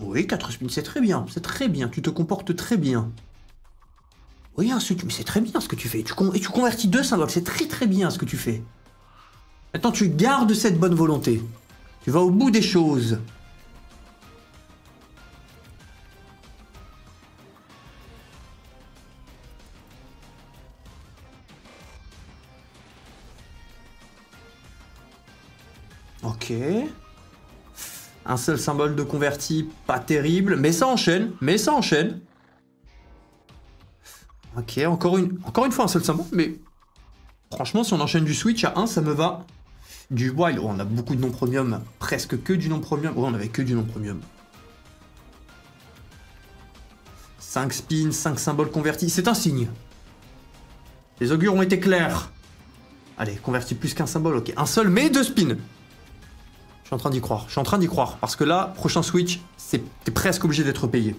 Oui, 4 spins, c'est très bien. C'est très bien. Tu te comportes très bien. Oui, mais c'est très bien ce que tu fais. Et tu convertis 2 symboles. C'est très très bien ce que tu fais. Maintenant, tu gardes cette bonne volonté. Tu vas au bout des choses. Ok. Un seul symbole de converti, pas terrible, mais ça enchaîne, Ok, encore une fois un seul symbole, mais franchement, si on enchaîne du switch à 1, ça me va. Du wild, oh, on a beaucoup de non-premium, presque que du non-premium. Ouais, on avait que du non-premium. 5 spins, 5 symboles convertis, c'est un signe. Les augures ont été clairs. Allez, converti plus qu'un symbole, ok. Un seul, mais 2 spins. Je suis en train d'y croire. Parce que là, prochain switch, t'es presque obligé d'être payé.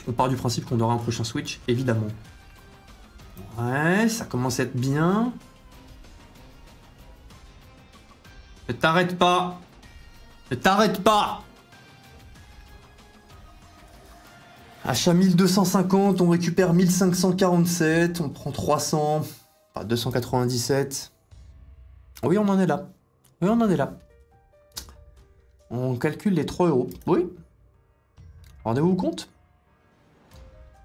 On part du principe qu'on aura un prochain switch, évidemment. Ouais, ça commence à être bien. Ne t'arrête pas. Ne t'arrête pas. Achat 1250, on récupère 1547, on prend 300, enfin 297. Oui, on en est là. Oui, on en est là. On calcule les 3 euros. Oui. Rendez-vous compte?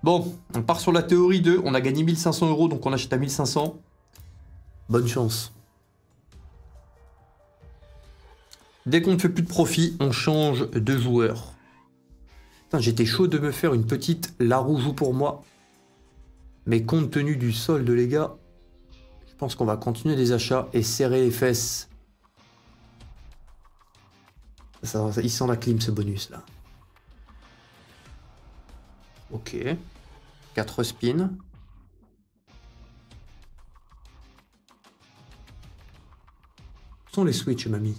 Bon, on part sur la théorie de... On a gagné 1500 euros, donc on achète à 1500. Bonne chance. Dès qu'on ne fait plus de profit, on change de joueur. Putain, j'étais chaud de me faire une petite Larou joue pour moi. Mais compte tenu du solde, les gars... Je pense qu'on va continuer les achats et serrer les fesses. Il sent la clim ce bonus là. Ok. 4 spins. Où sont les switches, mamie?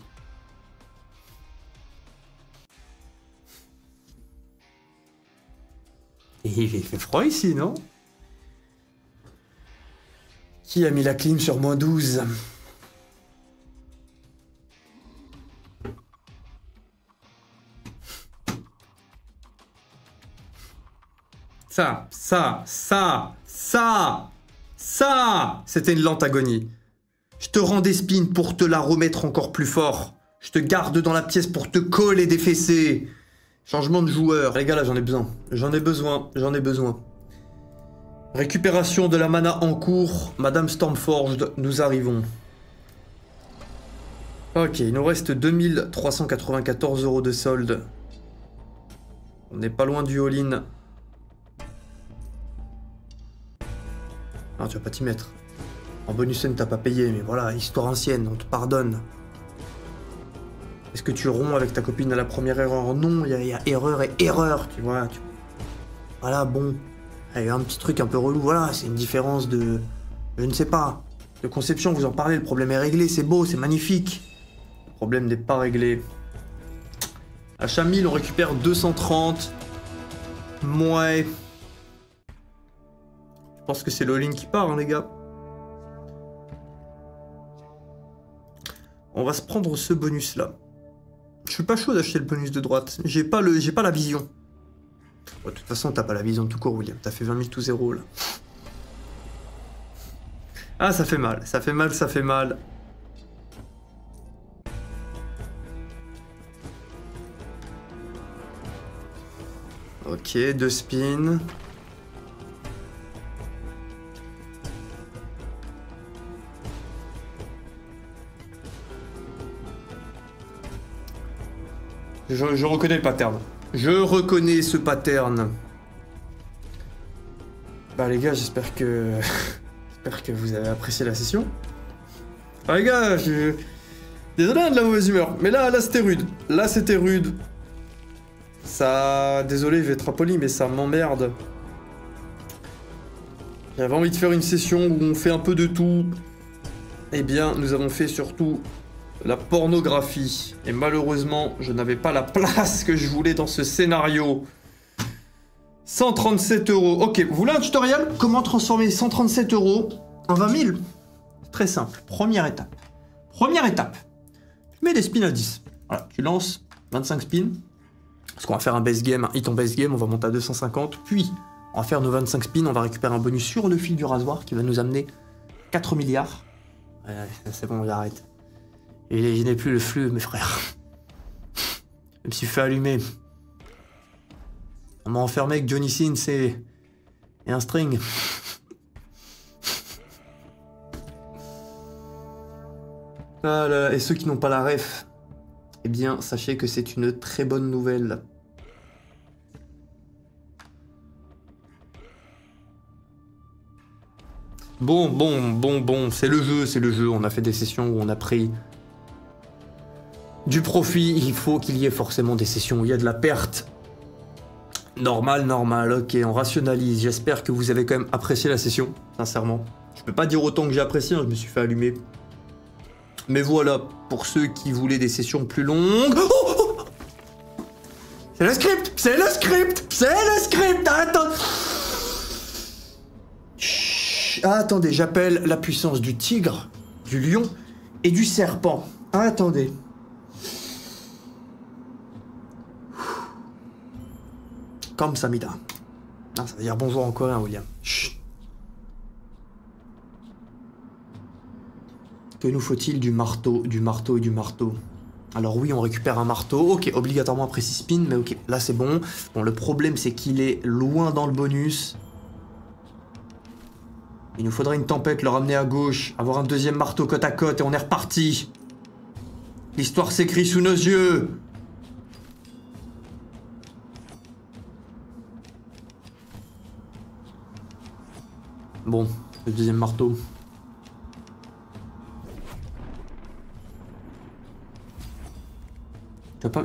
Et il fait froid ici, non? Qui a mis la clim sur -12? Ça, c'était une lente agonie. Je te rends des spins pour te la remettre encore plus fort. Je te garde dans la pièce pour te coller des fessées. Changement de joueur. Les gars, là, j'en ai besoin. Récupération de la mana en cours. Madame Stormforged, nous arrivons. Ok, il nous reste 2394 euros de solde. On n'est pas loin du all-in. Non, tu vas pas t'y mettre. En bonus N, t'as pas payé, mais voilà, histoire ancienne, on te pardonne. Est-ce que tu romps avec ta copine à la première erreur? Non, il y a erreur et erreur, tu vois. Voilà, bon. Il y a un petit truc un peu relou, voilà, c'est une différence de... Je ne sais pas. De conception, vous en parlez, le problème est réglé, c'est beau, c'est magnifique. Le problème n'est pas réglé. Achat 1000, on récupère 230. Mouais. Je pense que c'est le all-in qui part, hein, les gars. On va se prendre ce bonus-là. Je suis pas chaud d'acheter le bonus de droite. J'ai pas la vision. Bon, de toute façon, t'as pas la vision tout court, William. T'as fait 20 000 tout zéro, là. Ah, ça fait mal. Ça fait mal. Ok, 2 spins. Je reconnais le pattern. Je reconnais ce pattern. Bah les gars, j'espère que vous avez apprécié la session. Ah les gars, désolé de la mauvaise humeur, mais là c'était rude. Là c'était rude. Ça... Désolé, je vais être impoli, mais ça m'emmerde. J'avais envie de faire une session où on fait un peu de tout. Eh bien, nous avons fait surtout la pornographie. Et malheureusement, je n'avais pas la place que je voulais dans ce scénario. 137 euros. Ok, vous voulez un tutoriel? Comment transformer 137 euros en 20 000? Très simple. Première étape. Tu mets des spins à 10. Voilà, tu lances 25 spins. Parce qu'on va faire un base game, un hit en base game, on va monter à 250. Puis, on va faire nos 25 spins, on va récupérer un bonus sur le fil du rasoir qui va nous amener 4 milliards. Ouais, c'est bon, j'arrête. Et je n'ai plus le flux, mes frères. Je me suis fait allumer. On m'a enfermé avec Johnny Sins et un string. Voilà. Et ceux qui n'ont pas la ref, eh bien, sachez que c'est une très bonne nouvelle. Bon, c'est le jeu. On a fait des sessions où on a pris du profit. Il faut qu'il y ait forcément des sessions où il y a de la perte. Normal, ok, on rationalise. J'espère que vous avez quand même apprécié la session, sincèrement. Je peux pas dire autant que j'ai apprécié, hein, je me suis fait allumer. Mais voilà, pour ceux qui voulaient des sessions plus longues... Oh, c'est le script. Attends. Attendez, j'appelle la puissance du tigre, du lion et du serpent. Attendez. Comme Samida. Ah, ça veut dire bonjour en coréen, William. Chut. Que nous faut-il du marteau et du marteau? Alors oui, on récupère un marteau. Ok, obligatoirement après 6 spins, mais ok, là c'est bon. Bon, le problème c'est qu'il est loin dans le bonus. Il nous faudrait une tempête, le ramener à gauche, avoir un deuxième marteau côte à côte et on est reparti. L'histoire s'écrit sous nos yeux. Bon, le deuxième marteau.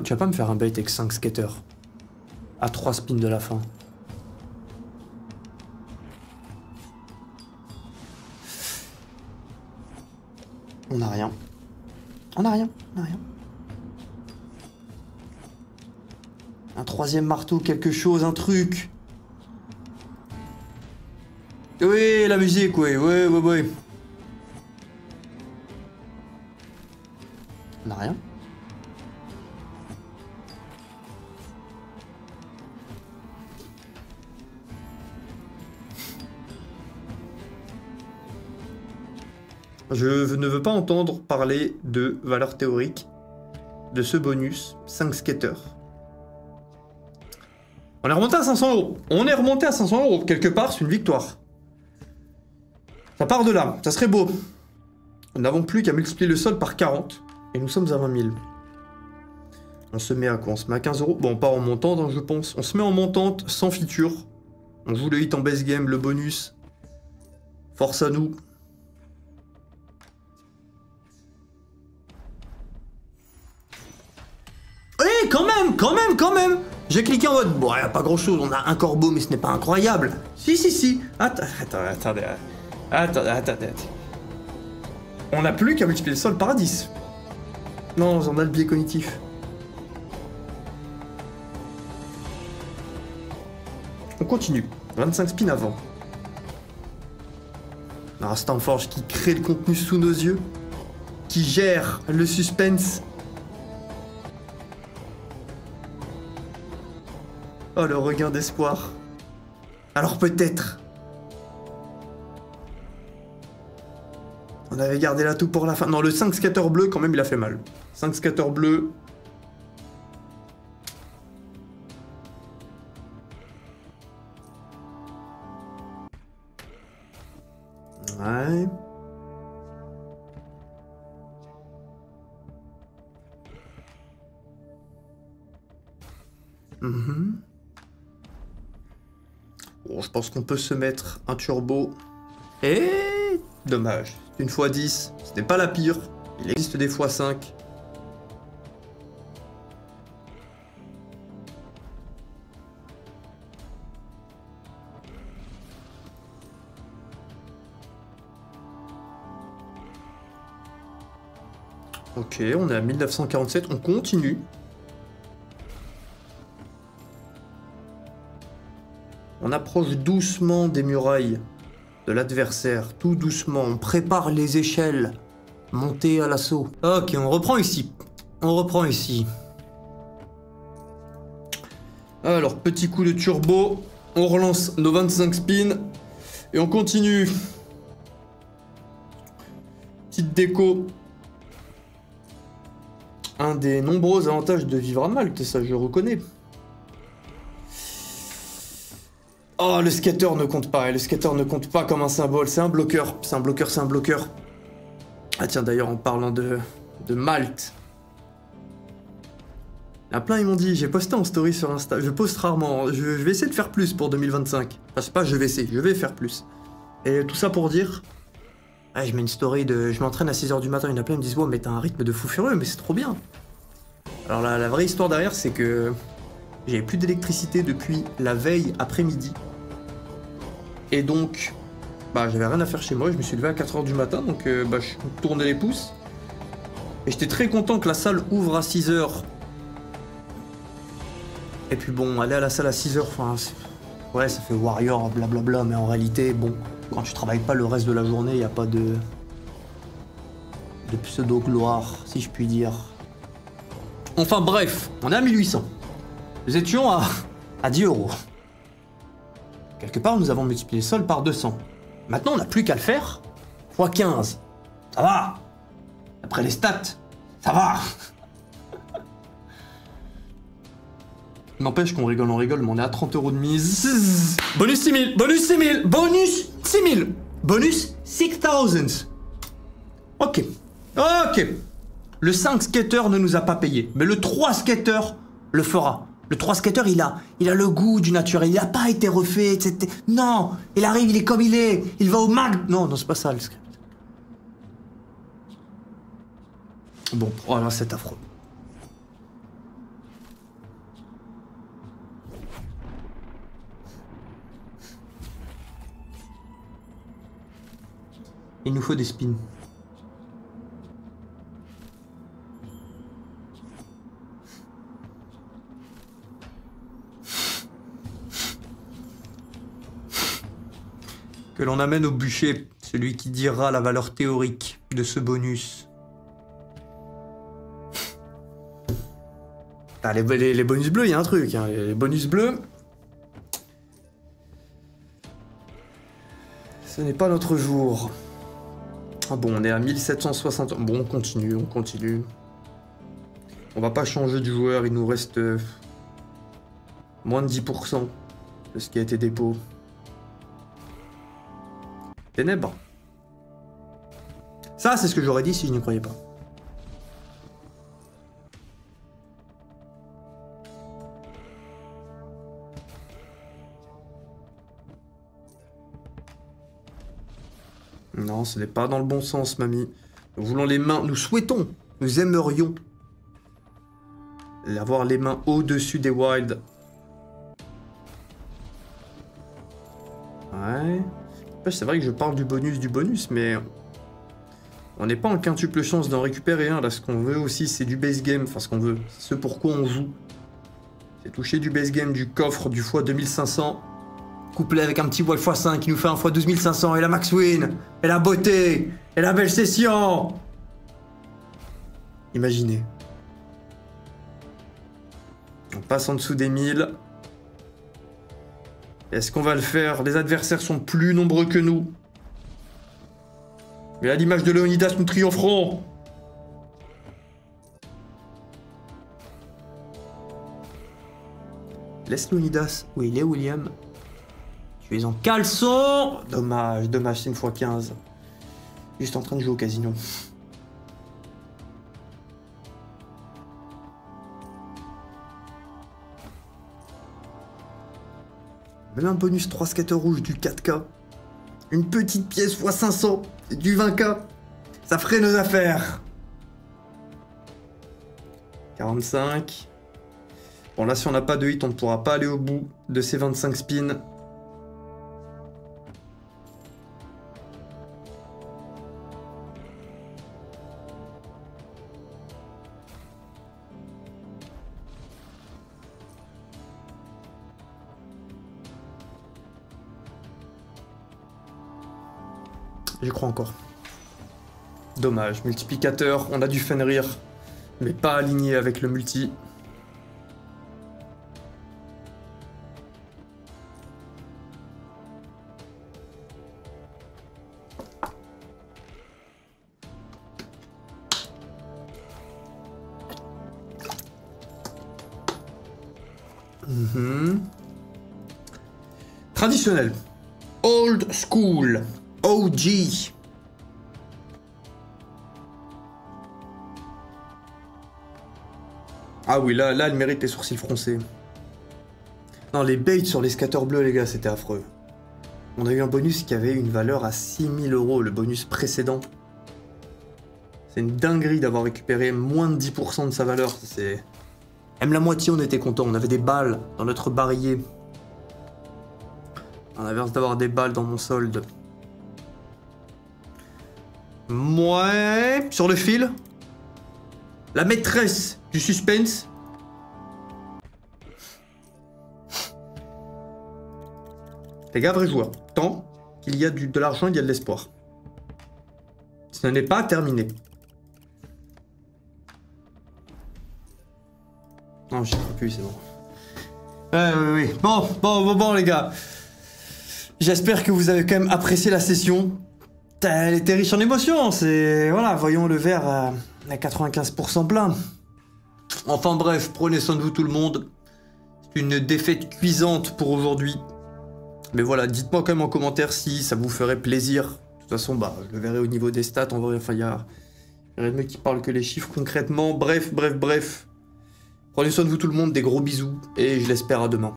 Tu vas pas me faire un bait avec 5 skaters. À 3 spins de la fin. On n'a rien. Un troisième marteau, quelque chose, un truc. Oui, la musique, oui. On n'a rien. Je ne veux pas entendre parler de valeur théorique de ce bonus 5 skaters. On est remonté à 500 €. Quelque part, c'est une victoire. Ça part de là. Ça serait beau. Nous n'avons plus qu'à multiplier le solde par 40. Et nous sommes à 20 000. On se met à quoi? On se met à 15 €. Bon, pas en montante, hein, je pense. On se met en montante, sans feature. On joue le hit en base game, le bonus. Force à nous. Eh, quand même. J'ai cliqué en mode, bon, y a pas grand chose, on a un corbeau, mais ce n'est pas incroyable. Si. Attendez. On n'a plus qu'à multiplier le solde par 10. Non, on a le biais cognitif. On continue. 25 spins avant. Un Stanforge qui crée le contenu sous nos yeux. Qui gère le suspense. Oh, le regain d'espoir. Alors peut-être. On avait gardé l'atout pour la fin. Non, le 5 scatter bleu, quand même, il a fait mal. 5 scatter bleu. Ouais. Bon, je pense qu'on peut se mettre un turbo. Et dommage. Une x10, c'était pas la pire. Il existe des x5. Ok, on est à 1947, on continue. On approche doucement des murailles de l'adversaire, tout doucement. On prépare les échelles, monter à l'assaut. Ok, on reprend ici. Alors, petit coup de turbo. On relance nos 25 spins. Et on continue. Petite déco. Un des nombreux avantages de vivre à Malte, ça je reconnais. Oh, le scatter ne compte pas, le scatter ne compte pas comme un symbole, c'est un bloqueur, Ah tiens, d'ailleurs, en parlant de Malte. Il y en a plein, ils m'ont dit, j'ai posté en story sur Insta, je poste rarement, je vais essayer de faire plus pour 2025. Enfin, c'est pas je vais essayer, je vais faire plus. Et tout ça pour dire... Ah, je mets une story de... Je m'entraîne à 6h du matin, il y en a plein, ils me disent, ouais, mais t'as un rythme de fou furieux, mais c'est trop bien. Alors la vraie histoire derrière, c'est que... J'avais plus d'électricité depuis la veille après-midi. Et donc... Bah, j'avais rien à faire chez moi, je me suis levé à 4h du matin, donc je me tournais les pouces. Et j'étais très content que la salle ouvre à 6h. Et puis bon, aller à la salle à 6h, enfin... Ouais, ça fait warrior, blablabla, mais en réalité, bon... Quand tu travailles pas le reste de la journée, il n'y a pas de pseudo-gloire, si je puis dire. Enfin bref, on est à 1800. Nous étions à 10 €. Quelque part, nous avons multiplié le sol par 200. Maintenant, on n'a plus qu'à le faire x 15. Ça va. Après les stats, ça va. N'empêche qu'on rigole, on rigole, mais on est à 30 € de mise. Bonus 6000, bonus 6000, bonus 6000, bonus 6000. Ok, ok. Le 5 skater ne nous a pas payé, mais le 3 skater le fera. Le 3 skater, il a le goût du naturel, il n'a pas été refait, etc. Non, il arrive, il est comme il est, il va au mag... Non, c'est pas ça le script. Bon, voilà, c'est affreux. Il nous faut des spins. Que l'on amène au bûcher, celui qui dira la valeur théorique de ce bonus. Ah, les bonus bleus, il y a un truc, hein. Les bonus bleus... Ce n'est pas notre jour. Ah bon, on est à 1760. Bon, on continue, on continue. On va pas changer de joueur, il nous reste moins de 10% de ce qui a été dépôt. Ténèbres. Ça, c'est ce que j'aurais dit si je n'y croyais pas. Non, ce n'est pas dans le bon sens, mamie. Nous voulons les mains, nous souhaitons, nous aimerions avoir les mains au-dessus des wilds. Ouais. C'est vrai que je parle du bonus, mais on n'est pas en quintuple chance d'en récupérer un. Là, ce qu'on veut aussi, c'est du base game. Enfin, ce qu'on veut, c'est ce pourquoi on joue. C'est toucher du base game, du coffre, du x2500. Couplé avec un petit wall x5 qui nous fait un x12500 et la max win, et la beauté, et la belle session. Imaginez. On passe en dessous des 1000. Est-ce qu'on va le faire? Les adversaires sont plus nombreux que nous. Mais à l'image de Léonidas, nous triompherons. Laisse Léonidas où il est, William. Tu es en caleçon. Dommage, dommage, c'est une x15. Juste en train de jouer au casino. Même un bonus 3 skaters rouges du 4K. Une petite pièce x500 du 20K. Ça ferait nos affaires. 45. Bon là si on n'a pas de hit, on ne pourra pas aller au bout de ces 25 spins. J'y crois encore. Dommage, multiplicateur, on a du Fenrir, mais pas aligné avec le multi. Traditionnel. Old school. OG. Ah oui, là, elle mérite les sourcils froncés. Non, les baits sur les scatters bleus, les gars, c'était affreux. On a eu un bonus qui avait une valeur à 6000 €, le bonus précédent. C'est une dinguerie d'avoir récupéré moins de 10% de sa valeur. C'est... Même la moitié, on était content. On avait des balles dans notre barillet. À l'inverse d'avoir des balles dans mon solde. Ouais, sur le fil. La maîtresse du suspense. Les gars, vrai joueur. Tant qu'il y a de l'argent, il y a de l'espoir. Ce n'est pas terminé. Non, j'y crois plus, c'est bon. Oui. Bon, les gars. J'espère que vous avez quand même apprécié la session. Elle était riche en émotions, c'est... Voilà, voyons le verre à 95% plein. Enfin bref, prenez soin de vous tout le monde. C'est une défaite cuisante pour aujourd'hui. Mais voilà, dites-moi quand même en commentaire si ça vous ferait plaisir. De toute façon, bah, je le verrai au niveau des stats, en vrai, enfin, il y a rien de mieux qui parle que les chiffres concrètement. Bref. Prenez soin de vous tout le monde, des gros bisous, et je l'espère à demain.